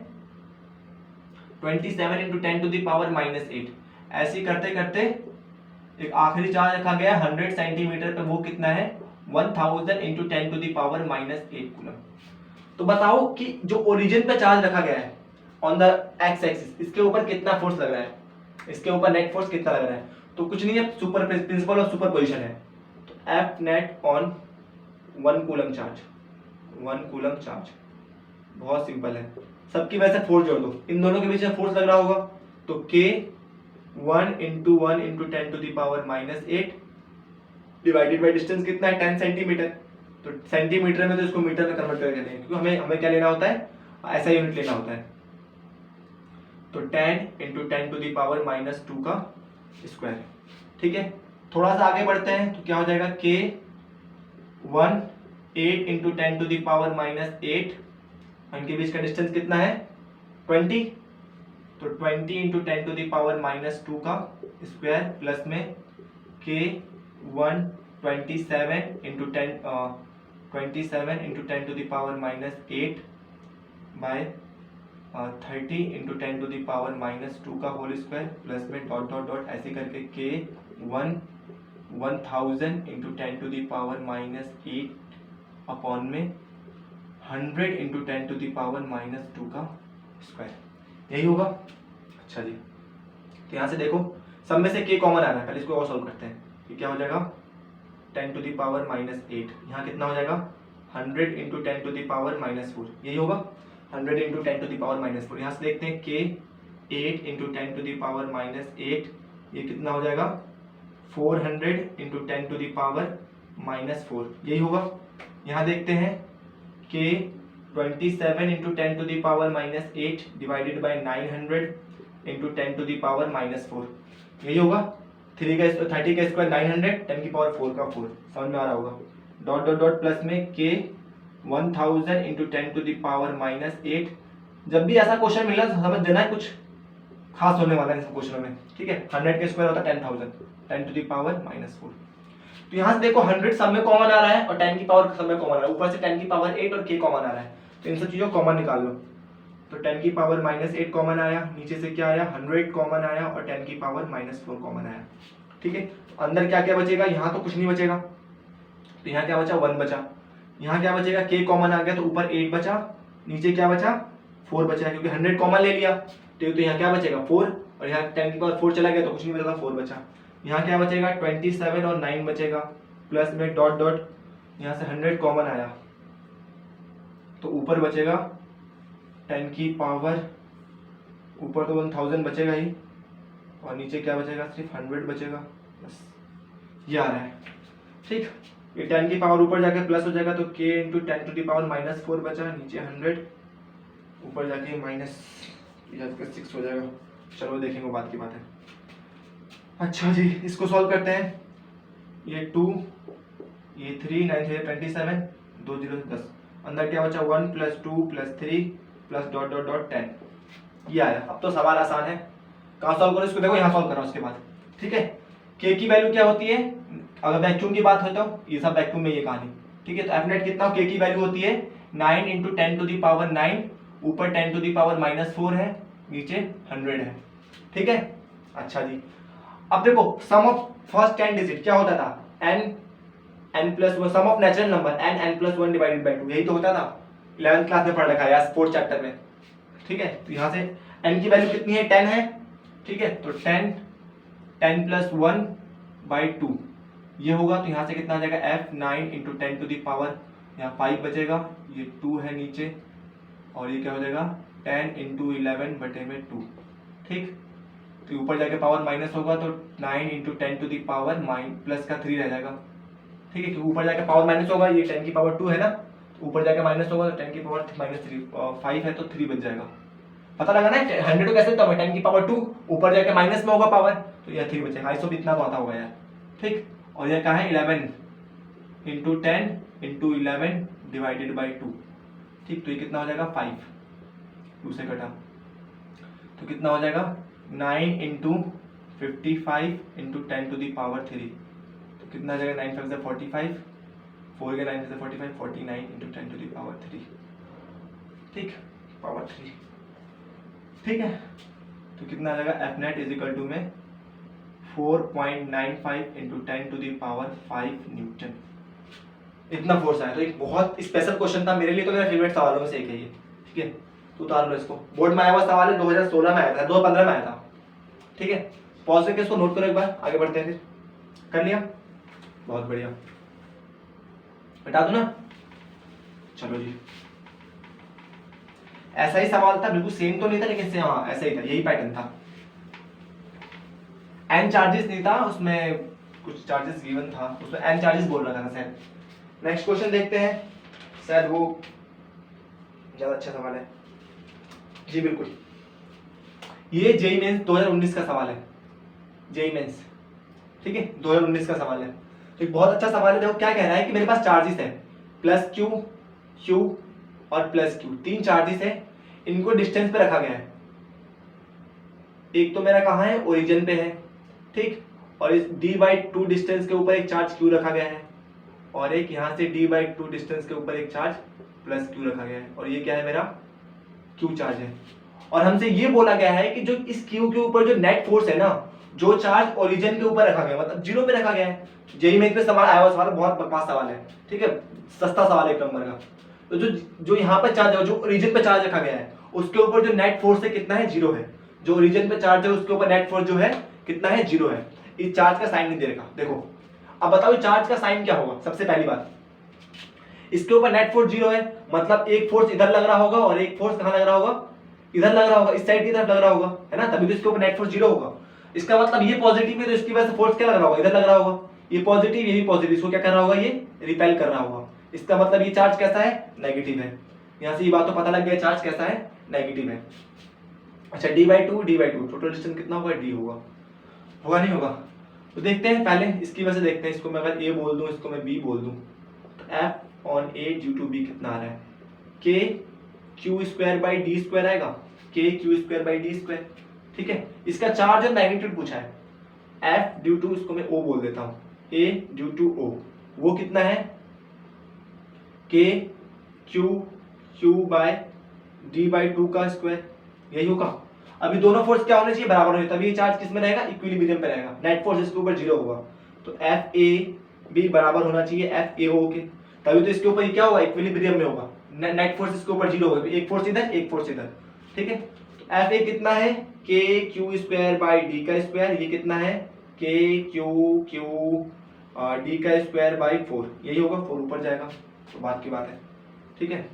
27 इंटू 10 टू दी पावर -8। ऐसे करते करते एक आखिरी चार्ज रखा गया 100 सेंटीमीटर पे, वो कितना है? 1000 into 10 to the power -8 coulomb. तो बताओ कि जो ओरिजिन पे चार्ज रखा गया है ऑन द एक्स एक्सिस, इसके ऊपर कितना फोर्स लग रहा है? इसके ऊपर नेट फोर्स कितना लग रहा है? तो कुछ नहीं है, सुपर प्रिंसिपल ऑफ सुपरपोजिशन है, तो F net on 1 coulomb charge, 1 coulomb charge, बहुत सिंपल है। सबकी वजह से फोर्स जोड़ दो, इन दोनों के बीच में फोर्स लग रहा होगा, तो k 1 into 1 into 10 to the power -8 divided by distance कितना है? 10 सेंटीमीटर। तो सेंटीमीटर में तो इसको मीटर में कन्वर्ट करके लेंगे, क्योंकि हमें क्या लेना होता है? ऐसा यूनिट लेना होता है। तो 10 इंटू 10 टू दी पावर -2 का स्क्वायर। ठीक है, थोड़ा सा आगे बढ़ते हैं, तो क्या हो जाएगा? k 1 8 into 10 to the power -8, इनके बीच का डिस्टेंस कितना है? 20, तो 20 इंटू 10 टू दी पावर -2 का स्क्वायर प्लस में k 1 27 into 10 to the power -8 by 30 into 10⁻⁻² का होल स्क्वायर प्लस में डॉट डॉट डॉट ऐसे करके के 1000 इंटू 10⁻⁻8 अपॉन में 100 इंटू 10⁻⁻2 का स्क्वायर, यही होगा। अच्छा जी, तो यहाँ से देखो सब में से के कॉमन आ रहा है, पहले इसको और सॉल्व करते हैं। ये क्या हो जाएगा 10⁻⁸, यहाँ कितना हो जाएगा 100 इंटू 10⁻⁻4, यही होगा 100 इंटू 10⁻⁻4। यहाँ से देखते हैं के 8 इंटू 10⁻⁻8, ये कितना हो जाएगा 400 इंटू 10⁻⁻4, यही होगा। यहाँ देखते हैं के 27 इंटू 10⁻⁻8 डिवाइडेड बाई 900 इंटू 10⁻⁻4, यही होगा। 30 का स्क्वायर 900, 10⁴ का 4, समझ में आ रहा होगा। डॉट डॉट डॉट प्लस में के 1000 इंटू 10⁻⁻8। जब भी ऐसा क्वेश्चन मिला तो समझ देना है कुछ खास होने वाला है इस क्वेश्चन में, ठीक है। 100 का स्क्वायर होता है 10,000, 10⁻⁻4। तो यहाँ से देखो 100 सब में कॉमन आ रहा है और 10 की पावर सब में कॉमन आ रहा है, ऊपर से 10⁸ और के कॉमन आ रहा है, तो इन सब चीजों को कॉमन निकाल लो। तो 10⁻⁻8 कॉमन आया, नीचे से क्या आया 100 कॉमन आया और 10⁻⁻4 कॉमन आया, ठीक है। अंदर क्या क्या बचेगा, यहाँ तो कुछ नहीं बचेगा, तो यहाँ क्या बचा 1 बचा। यहाँ क्या बचेगा के कॉमन आ गया तो ऊपर 8 बचा, नीचे क्या बचा 4 बचा, क्योंकि 100 कॉमन ले लिया तो यहाँ क्या बचेगा 4, और यहाँ 10⁴ चला गया तो कुछ नहीं बचा, 4 बचा। यहाँ क्या बचेगा 27 और 9 बचेगा, प्लस में डॉट डॉट, यहाँ से 100 कॉमन आया तो ऊपर बचेगा 10⁻, ऊपर तो 1000 बचेगा ही, और नीचे क्या बचेगा सिर्फ 100 बचेगा, बस ये आ रहा है, ठीक। ये 10⁻, ऊपर जाके प्लस हो जाएगा तो k इंटू 10⁻⁻4 बचा, नीचे 100, ऊपर जाके -6 हो जाएगा। चलो देखेंगे बाद की बात है। अच्छा जी, इसको सॉल्व करते हैं। ये 2, ये 3, 9 3 27, 2 0 10, अंदर क्या बचा 1 + 2 + 3 प्लस डॉट डॉट डॉट 10, ये आया। अब तो सवाल आसान है, कहाँ सॉल्व करो इसको, देखो यहाँ सॉल्व करो उसके बाद, ठीक है। के की वैल्यू क्या होती है, अगर वैक्यूम की बात हो तो ये सब वैक्यूम में ये कहानी, ठीक है। तो एफ नेट कितना, के की वैल्यू होती है 9 इंटू 10⁻9, ऊपर 10⁻⁻4 है, नीचे 100 है, ठीक है। अच्छा जी, अब देखो सम ऑफ फर्स्ट 10 डिजिट क्या होता था, n+1, sum of natural number n+1 divided by 2, यही तो होता था, 11th क्लास में पढ़ रखा है या 4th चैप्टर में, ठीक है। तो यहाँ से n की वैल्यू कितनी है 10 है, ठीक है। तो 10 +1/2 ये होगा, तो यहाँ से कितना आ जाएगा f 9 इंटू 10⁻, यहाँ 5 बचेगा, ये 2 है नीचे, और ये क्या हो जाएगा 10 इंटू 11/2, ठीक। तो ऊपर जाके पावर माइनस होगा तो 9 इंटू 10⁻, प्लस का 3 रह जाएगा, ठीक है। क्योंकि ऊपर जाके पावर माइनस होगा, ये 10⁻2 है ना, तो ऊपर जाके माइनस होगा तो 10⁻3 5 है तो 3 बच जाएगा। पता लगा ना 100 को कैसे, तो 10⁻2 ऊपर जाके माइनस में होगा पावर, तो यह 3 बचेगा। आइसो भी इतना तो आता होगा यार, ठीक। और यह क्या है 11 इंटू 10 इंटू 11 डिवाइडेड बाई 2, ठीक। तो ये कितना हो जाएगा 5, 2 से कटा, तो कितना हो जाएगा 9 इंटू 55 इंटू 10⁻3, तो कितना आ जाएगा 9 5 से 45, 4 के 9 से 45, 49 इंटू 10⁻3, ठीक, पावर 3, ठीक है। तो कितना आ जाएगा F net is equal to में 4.95 इंटू 10⁵ न्यूटन, इतना फोर्स आया। तो एक बहुत स्पेशल क्वेश्चन था मेरे लिए, तो मेरा फेवरेट सवालों में से एक है ये, ठीक है। तो उतार लो इसको, बोर्ड में आया हुआ सवाल है, 2016 में आया था, 2015 में आया था, ठीक है। पॉज करके इसको नोट करो एक बार, आगे बढ़ते हैं। फिर कर लिया, बहुत बढ़िया, बता दो ना। चलो जी, ऐसा ही सवाल था, बिल्कुल सेम तो नहीं था लेकिन हाँ ऐसा ही था, यही पैटर्न था। n चार्जेस नहीं था उसमें, कुछ चार्जेस गिवन था उसमें, n चार्जेस बोल रहा था शायद। नेक्स्ट क्वेश्चन देखते हैं, शायद वो ज्यादा अच्छा सवाल है जी, बिल्कुल। ये जेईई मेंस 2019 का सवाल है, जेईई मेंस, ठीक है, 2019 का सवाल है। तो एक बहुत अच्छा सवाल है। देखो क्या कह रहा है कि मेरे पास चार्जेस है +q, q और +q, 3 चार्जेस है, इनको डिस्टेंस पे रखा गया है। एक तो मेरा कहाँ है, ओरिजिन पे है, ठीक, और इस d/2 डिस्टेंस के ऊपर एक चार्ज q रखा गया है, और एक यहाँ से d/2 डिस्टेंस के ऊपर एक चार्ज +q रखा गया है, और ये क्या है मेरा q चार्ज है। और हमसे ये बोला गया है कि जो इस क्यू के ऊपर जो नेट फोर्स है ना, जो चार्ज ओरिजिन के ऊपर रखा गया मतलब जीरो पे रखा गया है। जेई में पे सवाल आया हुआ सवाल, बहुत बकवास सवाल है, ठीक है, सस्ता सवाल है 1 नंबर का। तो जो यहाँ पर चार्ज है, जो ओरिजिन पे चार्ज रखा गया है, उसके ऊपर जो नेट फोर्स है कितना है, जीरो है। जो ओरिजिन पे चार्ज है उसके ऊपर नेट फोर्स जो है कितना है, जीरो है। इस चार्ज का साइन नहीं दे रखा, देखो अब बताओ चार्ज का साइन क्या होगा। सबसे पहली बात, इसके ऊपर नेट फोर्स जीरो है, मतलब एक फोर्स इधर लग रहा होगा और एक फोर्स कहां लग रहा होगा, इधर लग रहा होगा, इस साइड की तरफ लग रहा होगा, है ना, तभी तो इसके ऊपर नेट फोर्स जीरो होगा। इसका मतलब ये पॉजिटिव है तो इसकी वजह से फोर्स क्या लग रहा होगा, इधर लग रहा होगा। ये पॉजिटिव, ये भी पॉजिटिव, इसको क्या कर रहा होगा, ये रिपेल कर रहा होगा। इसका मतलब ये चार्ज कैसा है, नेगेटिव है। यहां से ये बात तो पता लग गया चार्ज कैसा है, नेगेटिव है। अच्छा d/2 टोटल डिस्टेंस कितना होगा, d होगा, होगा नहीं होगा। तो देखते हैं पहले इसकी वजह से देखते हैं। इसको मैं अगर a बोल दूं, इसको मैं b बोल दूं, तो F/A ड्यू टू b कितना आ रहा है, kq²/d² आएगा, kq²/d²। ठीक है, इसका चार्ज और मैग्नीट्यूड पूछा है। F ड्यू टू, इसको मैं O बोल देता हूं, A ड्यू टू O, वो कितना है, kq/d/2 का स्क्वायर, यही होगा। अभी दोनों फोर्स क्या होने चाहिए, बराबर होने, तभी चार्ज किस में रहेगा, इक्विलिब्रियम पे रहेगा। नेट फोर्स इसके ऊपर जीरो होगा, तो FA बराबर होना चाहिए FAO के, तभी तो इसके ऊपर क्या होगा, इक्विलिब्रियम में होगा। नेट फोर्स इसके ऊपर जीरो होगा, एक फोर्स इधर एक फोर्स इधर, ठीक है। तो FA कितना है, kq²/d², ये कितना है, kq/d²/4, यही होगा, 4 ऊपर जाएगा, तो बात की बात है, ठीक है।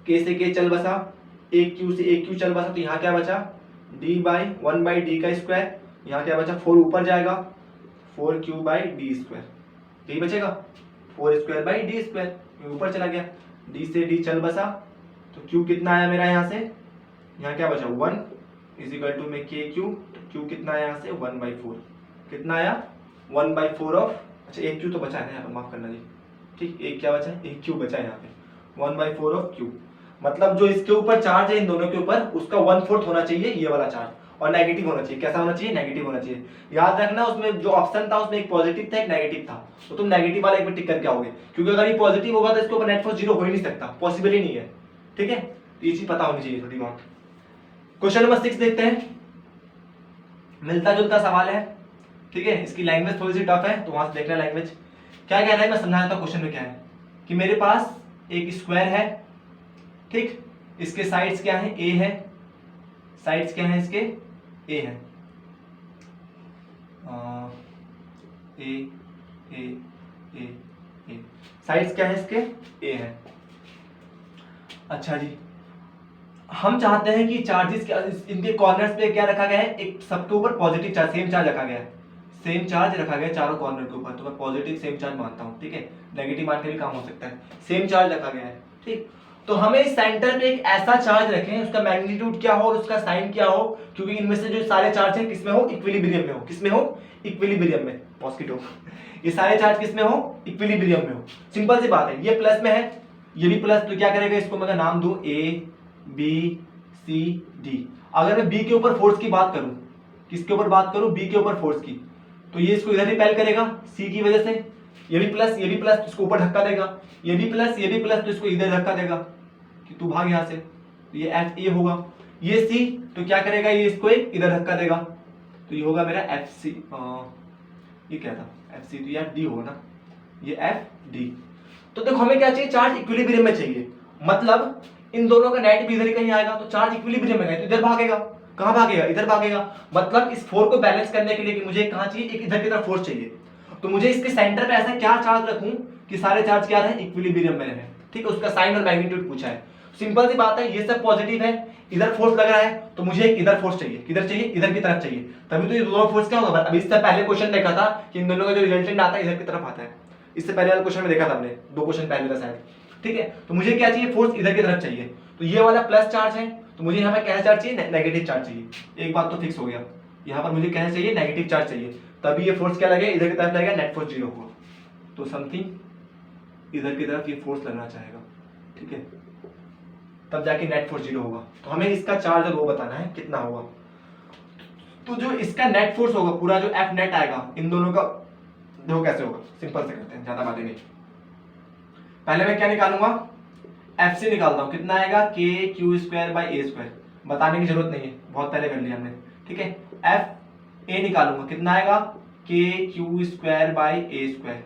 k से k चल बसा, एक क्यू से एक क्यू चल बसा, तो यहाँ क्या बचा, d/1/d², यहाँ क्या बचा, 4 ऊपर जाएगा, 4q/d², यही बचेगा, 4² ऊपर चला गया, d से d चल बसा, तो q कितना आया मेरा यहाँ से, यहाँ क्या बचा 1 = में kq, तो q कितना आया यहाँ से 1/4, कितना आया 1/4 ऑफ, अच्छा एक q तो बचा है ना यहाँ पर, माफ करना जी, ठीक, एक क्या बचा, एक q बचा है यहाँ पे, 1/4 ऑफ q। मतलब जो इसके ऊपर चार्ज है इन दोनों के ऊपर, उसका 1/4 होना चाहिए ये वाला चार्ज, और नेगेटिव होना चाहिए। कैसा होना चाहिए, नेगेटिव होना चाहिए। याद रखना उसमें जो ऑप्शन था उसमें एक पॉजिटिव था एक नेगेटिव था, तो तुम नेगेटिव वाला एक बार टिक करके आओगे, क्योंकि अगर ये पॉजिटिव होगा तो इसके ऊपर नेट फोर्स जीरो हो ही नहीं सकता, पॉसिबल ही नहीं है, ठीक है। तो ये चीज पता होनी चाहिए थोड़ी बहुत। क्वेश्चन नंबर 6 देखते हैं, मिलता जुलता सवाल है, ठीक है। इसकी लैंग्वेज थोड़ी सी टफ है, तो वहां से देखना लैंग्वेज क्या कह रहा है, मैं समझा देता हूं क्वेश्चन में क्या है। कि मेरे पास एक स्क्वायर है, ठीक, इसके साइड्स क्या है, a है, साइड्स क्या है इसके, a है, ए साइड्स क्या है इसके, a है। अच्छा जी, हम चाहते हैं कि चार्जेस क्या, इनके कॉर्नर्स पे क्या रखा गया है, एक सबके ऊपर पॉजिटिव चार्ज, सेम चार्ज रखा गया है, सेम चार्ज रखा गया है चारों कॉर्नर के ऊपर, तो मैं पॉजिटिव सेम चार्ज मानता हूं, ठीक है, नेगेटिव मान के भी काम हो सकता है, सेम चार्ज रखा गया है, ठीक। तो हमें इस सेंटर पे एक ऐसा चार्ज रखें, उसका मैग्नीट्यूड क्या हो और उसका साइन क्या हो, क्योंकि इनमें से जो सारे चार्ज हैं किसमें हो, इक्विलिब्रियम में हो, किसमें हो, इक्विलिब्रियम में, मॉस्किटो ये सारे चार्ज किसमें हो, इक्विलिब्रियम में हो। सिंपल सी बात है, ये प्लस में है, ये भी प्लस, तो क्या करेगा, इसको मैं नाम दूं A B C D। अगर मैं B के ऊपर फोर्स की बात करूं, किसके ऊपर बात करूं, B के ऊपर फोर्स की, तो ये इसको इधर रिपेल करेगा C की वजह से, ये भी प्लस तो इसको ऊपर धक्का देगा, ये भी प्लस तो इसको इधर धक्का देगा कि तू भाग यहां से, तो ये FA होगा। ये C तो क्या करेगा, ये इसको एक इधर धक्का देगा, तो ये होगा मेरा FC, ये क्या था FC, तो ये FD होगा ना, ये FD। तो देखो हमें क्या चाहिए, चार्ज इक्विलिब्रियम में चाहिए, मतलब इन दोनों का नेट भी इधर ही कहीं आएगा, तो चार्ज इक्विलिब्रियम में गए तो इधर भागेगा, कहां भागेगा, इधर भागेगा। मतलब इस फोर को बैलेंस करने के लिए कि मुझे कहां चाहिए, एक इधर की तरफ फोर्स चाहिए, तो मुझे इसके सेंटर पे ऐसा क्या चार्ज रखूं कि सारे चार्ज क्या रहे, इक्विलिब्रियम में रहे, ठीक है। उसका साइन और मैग्नीट्यूड पूछा है, सिंपल सी बात है, ये सब पॉजिटिव है, इधर फोर्स लग रहा है, तो मुझे एक इधर फोर्स चाहिए, किधर चाहिए, इधर की तरफ चाहिए, तभी तो ये दोनों फोर्स क्या होगा। अभी इससे पहले क्वेश्चन देखा था कि इन दोनों का जो रिजल्टेंट आता है इधर की तरफ आता है, इससे पहले वाले क्वेश्चन में देखा था हमने, 2 क्वेश्चन पहले था शायद, ठीक है। तो मुझे क्या चाहिए, फोर्स इधर की तरफ चाहिए, तो ये वाला प्लस चार्ज है, तो मुझे यहाँ पे क्या चार्ज चाहिए, नेगेटिव चार्ज चाहिए। एक बात तो फिक्स हो गया, यहाँ पर मुझे क्या चाहिए, नेगेटिव चार्ज चाहिए, तभी ये फोर्स क्या लगेगा, इधर की तरफ लगेगा, नेट फोर्स 0 होगा, तो समथिंग इधर की तरफ ये फोर्स लगना चाहेगा, ठीक है, तब जाके नेट फोर्स 0 होगा। तो हमें इसका चार्ज और वो बताना है कितना होगा। तो जो इसका नेट फोर्स होगा पूरा, जो F नेट आएगा इन दोनों का, देखो कैसे होगा, सिंपल से करते हैं, ज्यादा बातें नहीं। पहले मैं क्या निकालूंगा, एफ सी निकालता हूँ, कितना आएगा के Q square by A square, बताने की जरूरत नहीं है, बहुत पहले कर लिया हमने, ठीक है। एफ ए निकालूंगा, कितना आएगा के Q square by A square,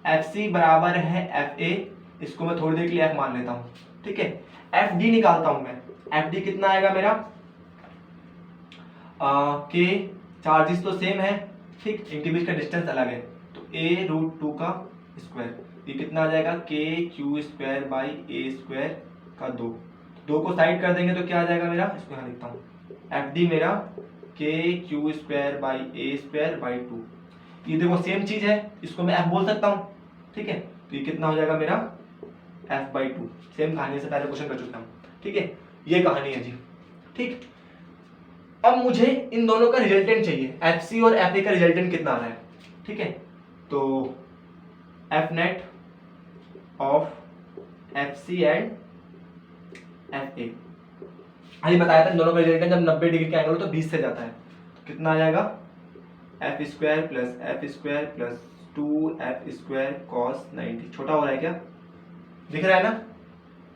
F C बराबर है एफ ए, इसको मैं थोड़ी देर के लिए एफ मान लेता हूँ, ठीक है। एफ डी निकालता हूँ मैं, एफ डी कितना आएगा मेरा, के चार्जेस तो सेम है, ठीक, इनके बीच का डिस्टेंस अलग है, तो ए रूट टू का स्क्वायर, ये कितना आ जाएगा के Q square by A square का 2 को साइड कर देंगे तो क्या आ जाएगा मेरा, इसको यहाँ लिखता हूँ, एफ डी मेरा k Q square by A square by 2, ये देखो सेम चीज है, इसको मैं एफ बोल सकता हूँ, ठीक है। तो ये कितना हो जाएगा मेरा एफ बाई 2, सेम कहानी से पहले क्वेश्चन कर चुका हूँ, ठीक है, ये कहानी है जी, ठीक। अब मुझे इन दोनों का रिजल्टेंट चाहिए, एफ सी और एफ ए का रिजल्टेंट कितना आ रहा है, ठीक है। तो F net of F C and F A, अभी बताया था इन दोनों का रिजल्टेंट जब 90 डिग्री का एंगल हो तो 20 से जाता है, तो कितना आ जाएगा F square plus 2 F square cos 90, छोटा हो रहा है क्या, दिख रहा है ना,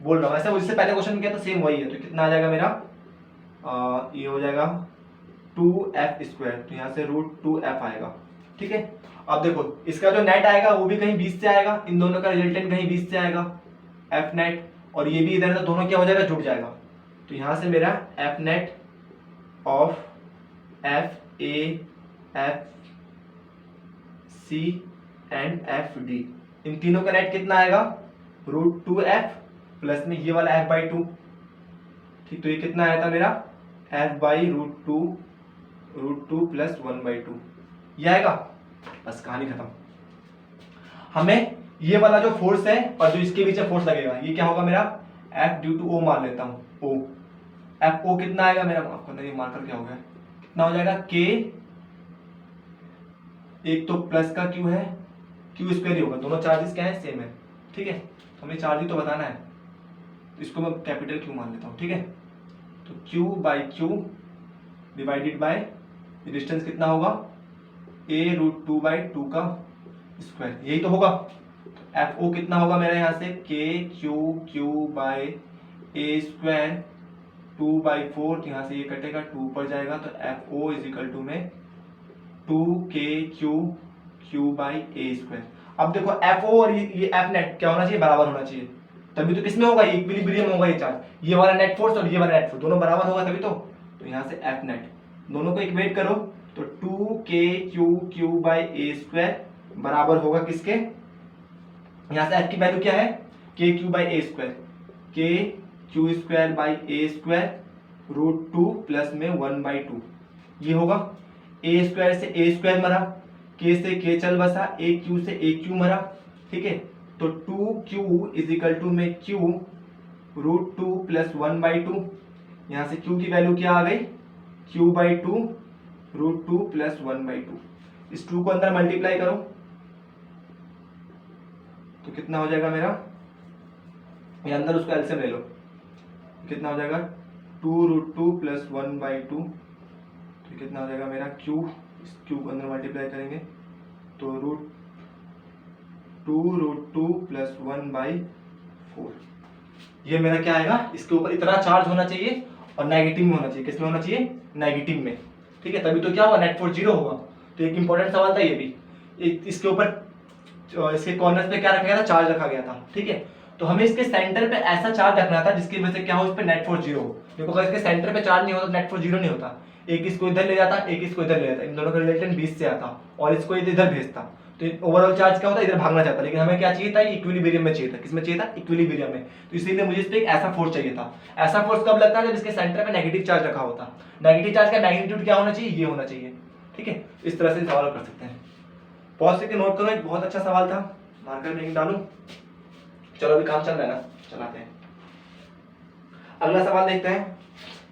बोल रहा हूँ ऐसा, उससे पहले क्वेश्चन किया तो सेम वही है, तो कितना आ जाएगा मेरा, ये हो जाएगा 2f स्क्वायर, तो यहाँ से √2f आएगा, ठीक है। अब देखो इसका जो नेट आएगा वो भी कहीं 20 से आएगा, इन दोनों का रिजल्टेंट कहीं 20 से आएगा, एफ नेट, और ये भी इधर तो दोनों क्या हो जाएगा, जुड़ जाएगा, तो यहाँ से मेरा F net of F A F C and F D, इन तीनों का नेट कितना आएगा, √2f प्लस में ये वाला f बाई 2, ठीक, तो ये कितना आया था मेरा f बाई √2 प्लस 1 बाई 2, ये आएगा, बस कहानी खत्म। हमें ये वाला जो फोर्स है और जो इसके बीच में फोर्स लगेगा, ये क्या होगा मेरा F ड्यू टू O मान लेता हूँ, O, F O कितना आएगा मेरा, आपको नहीं मार्कर क्या हो गया, कितना हो जाएगा K, एक तो प्लस का Q है, Q स्क्वायर ही होगा, दोनों चार्जेस क्या है, सेम है, ठीक है, तो हमें चार्ज ही तो बताना है, इसको मैं कैपिटल Q मान लेता हूँ, ठीक है। तो Q by Q divided by distance कितना होगा, a√2 बाई 2 का स्क्वायर, यही तो होगा। तो एफ ओ कितना होगा मेरा यहाँ से KQ by A square 2 by 4, यहाँ से ये कटेगा 2 पर जाएगा, तो F O is equal to में 2KQ बाई ए स्क्वायर। अब देखो एफ ओ और ये एफ नेट क्या होना चाहिए, बराबर होना चाहिए, तभी तो किसमें होगा, इक्विलिब्रियम होगा ये चार्ज, ये वाला नेट फोर्स और ये वाला नेट फोर्स दोनों बराबर होगा तभी तो यहाँ से एफ नेट, दोनों को इक्वेट करो तो 2KQ बाई ए स्क्वायर बराबर होगा किसके, यहाँ से एफ की वैल्यू क्या है, KQ by A square, KQ square by A square √2 plus में 1 बाई 2, ये होगा, ए स्क्वायर से ए स्क्वायर मरा, K से K चल बसा, AQ से AQ मरा, ठीक है, तो 2Q इज इक्वल टू में Q √2 प्लस 1 बाई 2, यहाँ से Q की वैल्यू क्या आ गई, Q बाई 2 √2 प्लस 1 बाई 2, इस 2 को अंदर मल्टीप्लाई करो तो कितना हो जाएगा मेरा, ये अंदर उसको एलसीएम ले लो, कितना हो जाएगा 2√2 प्लस 1 बाई 2, तो कितना हो जाएगा मेरा Q, इस Q को अंदर मल्टीप्लाई करेंगे तो √2 प्लस 1 बाई 4, ये मेरा क्या आएगा, इसके ऊपर इतना चार्ज होना चाहिए और नेगेटिव में होना चाहिए, किसमें होना चाहिए, नेगेटिव में, ठीक है, तभी तो क्या होगा, नेट फोर्स 0 होगा। तो एक इंपॉर्टेंट सवाल था ये भी, इसके ऊपर इसके कॉर्नर्स पे क्या रखा गया था, चार्ज रखा गया था, ठीक है, तो हमें इसके सेंटर पे ऐसा चार्ज रखना था जिसकी वजह से क्या हो, इस पे नेट फोर्स 0 हो, देखो अगर इसके सेंटर पे चार्ज नहीं होता तो नेट फोर्स 0 नहीं होता, एक इसको इधर ले जाता, एक इसको इधर ले जाता, इन दोनों का रिजल्टेंट 20 से आता और इसको इधर भेजता, तो ओवरऑल चार्ज क्या होता है, इधर भागना चाहता, लेकिन हमें क्या चाहिए था, इक्विलिब्रियम में चाहिए था, किसमें चाहिए था, इक्विलिब्रियम में, तो इसीलिए मुझे इस पे एक ऐसा फोर्स चाहिए था। ऐसा फोर्स कब लगता है, जब इसके सेंटर पे नेगेटिव चार्ज रखा होता, नेगेटिव चार्ज का मैग्नीट्यूड क्या होना चाहिए, ये होना चाहिए, ठीक है, इस तरह से सवाल कर सकते हैं। पॉज करके नोट करो, एक बहुत अच्छा सवाल था, मार्कर में डालूं, चलो अभी काम चल रहा है ना, चलाते हैं। अगला सवाल देखते हैं,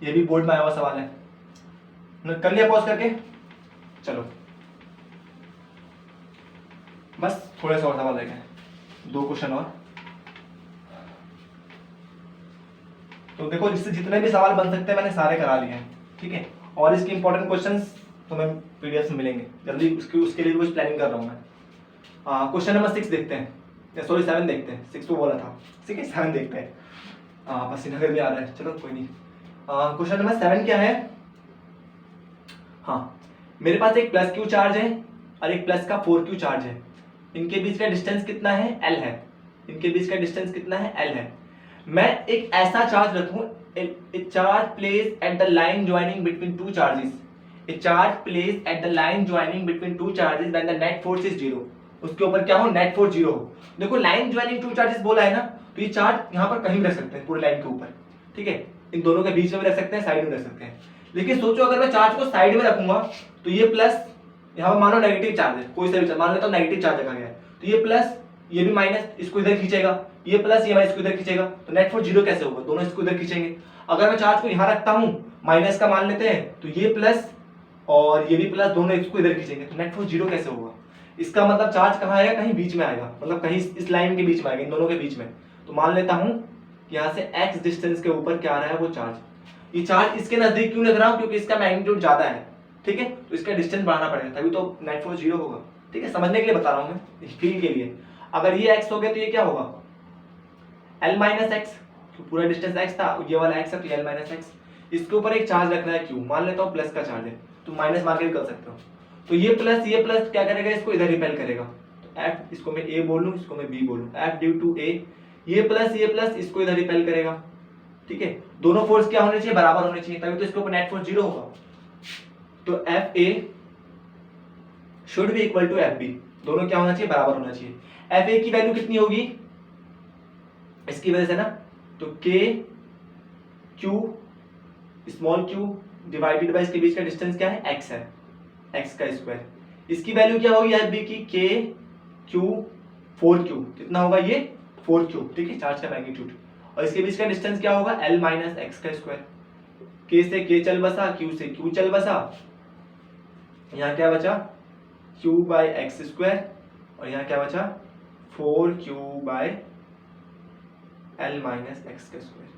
ये भी बोर्ड में आया हुआ सवाल है, कर लिया पॉज करके, चलो बस थोड़े से और सवाल देखें, 2 क्वेश्चन और, तो देखो इससे जितने भी सवाल बन सकते हैं मैंने सारे करा लिए हैं, ठीक है, और इसके इंपॉर्टेंट क्वेश्चंस तुम्हें पीडीएफ में मिलेंगे जल्दी, उसके लिए कुछ प्लानिंग कर रहा हूं मैं। क्वेश्चन नंबर 6 देखते हैं, सॉरी 7 देखते हैं, 6 तो बोला था, ठीक है 7 देखते हैं। पसीना भी आ रहा है, चलो कोई नहीं। क्वेश्चन नंबर 7 क्या है, हाँ मेरे पास एक प्लस क्यू चार्ज है और एक प्लस का 4q चार्ज है, इनके बीच का डिस्टेंस कितना है, l है, इनके बीच का डिस्टेंस कितना है, l है। मैं एक ऐसा चार्ज रखूं, a charge placed at the line joining between two charges, a charge placed at the line joining between two charges when the net force is 0, उसके ऊपर क्या हो, नेट फोर्स 0 हो। देखो लाइन ज्वाइनिंग टू चार्जेस बोला है ना, तो ये चार्ज यहाँ पर कहीं भी रख सकते हैं पूरे लाइन के ऊपर, ठीक है, इन दोनों के बीच में भी रख सकते हैं, साइड में रख सकते हैं। लेकिन सोचो अगर मैं चार्ज को साइड में रखूंगा तो ये प्लस, यहाँ पर मानो नेगेटिव चार्ज है, कोई सा भी मान लेता हूँ नेगेटिव चार्ज रखा गया है, तो ये प्लस ये भी माइनस, इसको इधर खींचेगा, ये प्लस ये माइनस इसको इधर खींचेगा, तो नेट फोर्स 0 कैसे होगा, दोनों इसको इधर खींचेंगे। अगर मैं चार्ज को यहाँ रखता हूँ, माइनस का मान लेते हैं, तो ये प्लस और ये भी प्लस, दोनों इसको इधर खींचेंगे, तो नेट फोर्स 0 कैसे होगा। इसका मतलब चार्ज कहाँ आएगा, कहीं बीच में आएगा, मतलब कहीं इस लाइन के बीच में आएगा, इन दोनों के बीच में। तो मान लेता हूँ कि यहाँ से x डिस्टेंस के ऊपर क्या आ रहा है, वो चार्ज। ये चार्ज इसके नजदीक क्यों लग रहा हूँ, क्योंकि इसका मैग्नीट्यूड ज्यादा है, ठीक है, तो इसका डिस्टेंस बढ़ाना पड़ेगा, तभी तो नेट फोर्स 0 होगा, ठीक है, समझने के लिए बता रहा हूँ मैं, फील के लिए। अगर ये x हो गया तो ये क्या होगा, l माइनस एक्स, तो पूरा डिस्टेंस x था, ये वाला x है तो l माइनस एक्स, इसके ऊपर एक चार्ज रखना है q, मान लेता हूँ प्लस का चार्ज है, तो माइनस मार के भी कर सकते हो, तो ये प्लस क्या करेगा, इसको इधर रिपेल करेगा, तो f, इसको मैं a बोलूं, इसको मैं b बोलूं, f ड्यू टू a, ये प्लस इसको इधर रिपेल करेगा, ठीक है, दोनों फोर्स क्या होने चाहिए, बराबर होने चाहिए, तभी तो इसके ऊपर नेट फोर्स 0 होगा। तो F A should be equal to F B, दोनों क्या होना चाहिए, बराबर होना चाहिए। एफ ए की वैल्यू कितनी होगी, इसकी वजह से ना, तो के Q small Q divided by इसके बीच का डिस्टेंस क्या है, एक्स है, एक्स का स्क्वायर। इसकी वैल्यू क्या होगी एफ बी की, के क्यू 4q, कितना होगा ये 4q, ठीक है, चार्ज का मैग्नीट्यूड, और इसके बीच का डिस्टेंस क्या होगा, l माइनस एक्स का स्क्वायर। k से k चल बसा, q से q चल बसा, यहाँ क्या बचा, q बाय एक्स स्क्वायर, और यहाँ क्या बचा 4q by l minus X का स्क्वायर,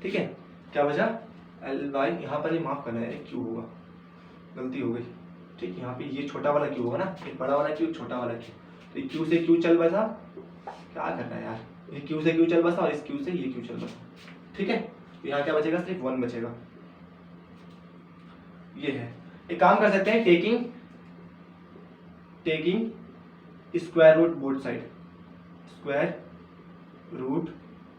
ठीक है, क्या बचा l बाय, यहाँ पर ये माफ करना है, q होगा, गलती हो गई, ठीक, यहाँ पे ये छोटा वाला q होगा ना, एक बड़ा वाला q, छोटा वाला q, तो q से q चल बसा, क्या करना है यार, ये q से q चल बसा और इस q से ये q चल बसा, ठीक है, तो यहाँ क्या बचेगा, सिर्फ 1 बचेगा। ये है, एक काम कर सकते हैं, taking square root both side, square root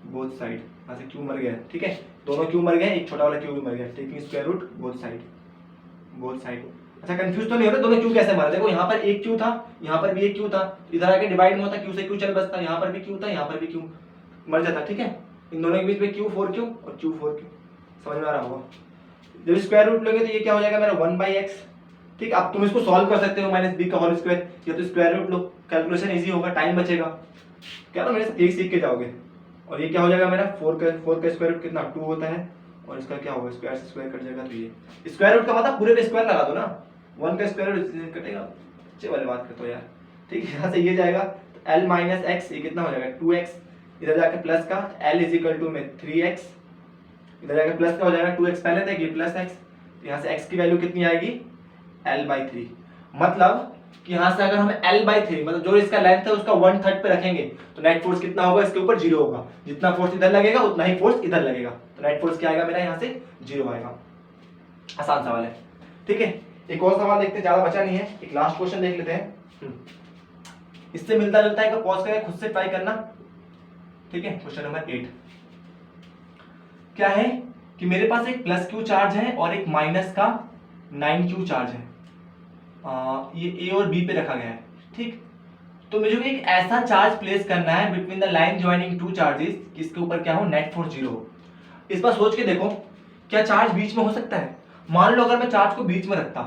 both side, यहाँ से q मर गया, ठीक है, दोनों q मर गए, एक छोटा वाला q भी मर गया, taking square root both side. अच्छा कंफ्यूज तो नहीं हो रहा, दोनों q कैसे मरा, देखो यहाँ पर एक q था, यहाँ पर भी एक q था, इधर आके डिवाइड में होता, q से q चल बसता, यहाँ पर भी q था, यहाँ पर भी q मर जाता, ठीक है, इन दोनों के बीच में q 4q और q 4q, समझ में आ रहा होगा। जब स्क्वायर रूट लोगे तो ये क्या हो जाएगा मेरा 1/x, ठीक, अब तुम इसको सॉल्व कर सकते हो, माइनस b का होल स्क्वायर, या तो स्क्वायर रूट लो, कैलकुलेशन इजी होगा, टाइम बचेगा, क्या ना मेरे से एक सीख के जाओगे। और ये क्या हो जाएगा मेरा 4 का स्क्वायर रूट कितना 2 होता है, और इसका क्या होगा, स्क्वायर से स्क्वायर कट जाएगा, तो ये स्क्वायर रूट का मतलब पूरे पे स्क्वायर लगा दो ना, 1 का स्क्वायर रूट कटेगा, अच्छे वाली बात करते हो यार, ठीक है, यहाँ से ये जाएगा तो l माइनस एक्स, ये कितना हो जाएगा 2x, इधर जाके प्लस का l इज इक्वल टू में 3x, इधर जाके प्लस का हो जाएगा 2x पहले था, ये प्लस x, तो यहाँ से x की वैल्यू कितनी आएगी l/3, मतलब कि यहाँ से अगर हम l/3 मतलब जो इसका लेंथ है उसका 1/3 पे रखेंगे तो नेट फोर्स कितना होगा, इसके ऊपर 0 होगा, जितना फोर्स इधर लगेगा उतना ही फोर्स इधर लगेगा, तो नेट फोर्स क्या आएगा मेरा यहाँ से 0 आएगा। आसान सवाल है, ठीक है, एक और सवाल देखते हैं, ज्यादा बचा नहीं है, एक लास्ट क्वेश्चन देख लेते हैं, इससे मिलता जुलता है, पॉज करके खुद से ट्राई करना, ठीक है। क्वेश्चन नंबर 8 क्या है कि मेरे पास एक प्लस क्यू चार्ज है और एक माइनस का 9q चार्ज है, ये ए और बी पे रखा गया है, ठीक, तो मुझे एक ऐसा चार्ज प्लेस करना है between the line joining two charges, इसके ऊपर क्या हो, नेट फोर्स 0 हो। इस बार सोच के देखो, क्या चार्ज बीच में हो सकता है, मान लो अगर मैं चार्ज को बीच में रखता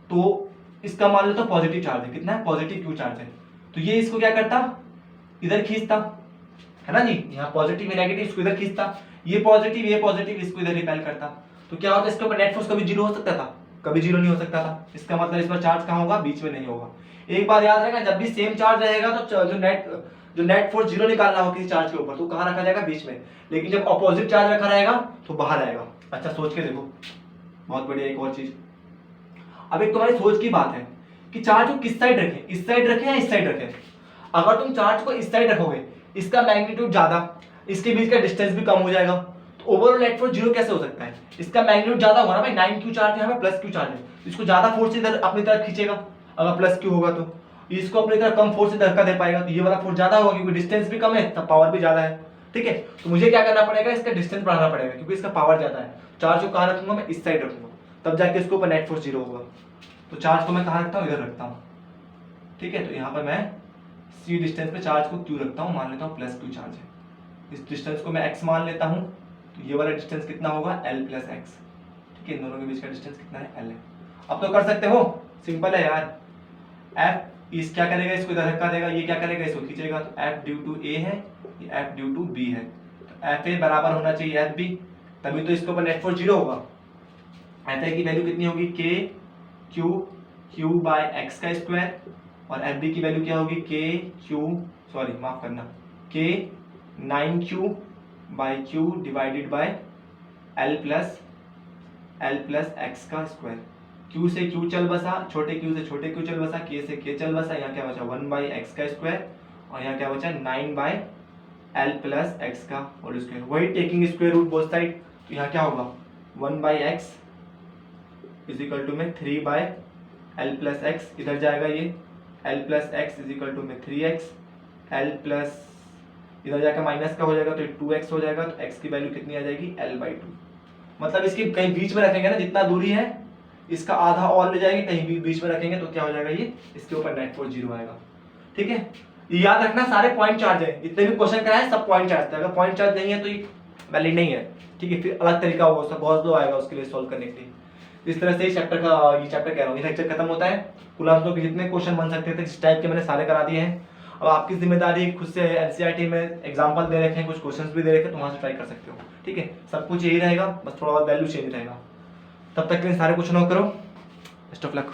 तो इसका मान लो तो पॉजिटिव चार्ज है, कितना है, पॉजिटिव क्यू चार्ज है, तो ये इसको क्या करता, इधर खींचता, है ना जी, यहाँ पॉजिटिव नेगेटिव इसको इधर खींचता, ये पॉजिटिव इसको इधर रिपेल करता, तो क्या होता है, इसके ऊपर नेट फोर्स कभी 0 हो सकता था, कभी 0 नहीं हो सकता था, इसका मतलब इस पर चार्ज कहाँ होगा, बीच में नहीं होगा। एक बात याद रखना, जब भी सेम चार्ज रहेगा तो जो नेट फोर्स 0 निकालना हो किसी चार्ज के ऊपर तो कहाँ रखा जाएगा, बीच में, लेकिन जब अपोजिट चार्ज रखा रहेगा तो बाहर आएगा। अच्छा सोच के देखो, बहुत बढ़िया, एक और चीज, अब एक तुम्हारी सोच की बात है कि चार्ज को किस साइड रखें, इस साइड रखें या इस साइड रखें। अगर तुम चार्ज को इस साइड रखोगे, इसका मैग्नीट्यूड ज्यादा, इसके बीच का डिस्टेंस भी कम हो जाएगा, तो ओवरऑल नेट फोर्स जीरो कैसे हो सकता है? इसका मैग्नीट्यूड ज्यादा होगा ना भाई, 9q चार्ज है, प्लस q चार्ज है, इसको ज्यादा फोर्स इधर अपनी तरफ खींचेगा अगर प्लस q होगा, तो इसको अपनी तरफ कम फोर्स से धक्का दे पाएगा, तो ये वाला फोर्स ज्यादा होगा क्योंकि डिस्टेंस भी कम है तब पावर भी ज्यादा है। ठीक है, तो मुझे क्या करना पड़ेगा, इसका डिस्टेंस बढ़ाना पड़ेगा क्योंकि इसका पावर ज्यादा है। चार्ज को कहाँ रखूंगा मैं? इस साइड रखूंगा, तब जाके इसके ऊपर नेट फोर्स जीरो होगा। तो चार्ज को मैं कहाँ रखता हूँ? इधर रखता हूँ। ठीक है, तो यहाँ पर मैं c डिस्टेंस पे चार्ज को q रखता हूँ, मान लेता हूँ प्लस q चार्ज है, इस डिस्टेंस को मैं x मान लेता हूँ, तो ये वाला डिस्टेंस कितना होगा? l plus x। ठीक है, इन दोनों के बीच का डिस्टेंस कितना है? l है। अब तो कर सकते हो, सिंपल है यार। f इस क्या करेगा? इसको इधर धक्का देगा, ये क्या करेगा? इसको खींचेगा, तो f ड्यू टू a है, ये f ड्यू टू b है, तो fa बराबर होना चाहिए fb, तभी तो इसके ऊपर नेट फोर्स जीरो होगा। fa की वैल्यू कितनी होगी? k q बाय x का स्क्वायर, और fb की वैल्यू क्या होगी? माफ करना, k 9q by q divided by l plus x का स्क्वायर। q से q चल बसा, छोटे q से छोटे q चल बसा, k से k चल बसा, यहाँ क्या बचा? 1 बाई x का स्क्वायर, और यहाँ क्या बचा? 9 बाय l प्लस x का होल स्क्वायर। वही taking square root both side, तो यहाँ क्या होगा? 1 by x is equal to में 3 बाय l प्लस x, इधर जाएगा ये l plus x is equal to में 3x, l प्लस इधर जाकर माइनस का हो जाएगा तो 2x हो जाएगा, तो x की वैल्यू कितनी आ जाएगी? l/2। मतलब इसकी कहीं बीच में रखेंगे ना, जितना दूरी है इसका आधा और ले जाएंगे, कहीं भी बीच में रखेंगे तो क्या हो जाएगा? ये इसके ऊपर नेट फोर्स जीरो आएगा। ठीक है, याद रखना सारे पॉइंट चार्ज है, जितने भी क्वेश्चन कराए सब पॉइंट चार्ज थे, अगर पॉइंट चार्ज नहीं है तो ये वैलिड नहीं है। ठीक है, फिर अलग तरीका होगा उसका, गॉस लॉ आएगा उसके लिए सॉल्व करने के लिए। इस तरह से चैप्टर का ये चैप्टर कह रहा हूँ, ये लेक्चर खत्म होता है। कूलम्ब्स लॉ के जितने क्वेश्चन बन सकते थे इस टाइप के मैंने सारे करा दिए हैं। अब आपकी जिम्मेदारी खुद से एनसीईआरटी में एग्जांपल दे रखे हैं, कुछ क्वेश्चंस भी दे रखे हैं, तो वहां से ट्राई कर सकते हो। ठीक है, सब कुछ यही रहेगा, बस थोड़ा बहुत वैल्यू चेंज रहेगा। तब तक के लिए सारे क्वेश्चन हो करो। Best of luck.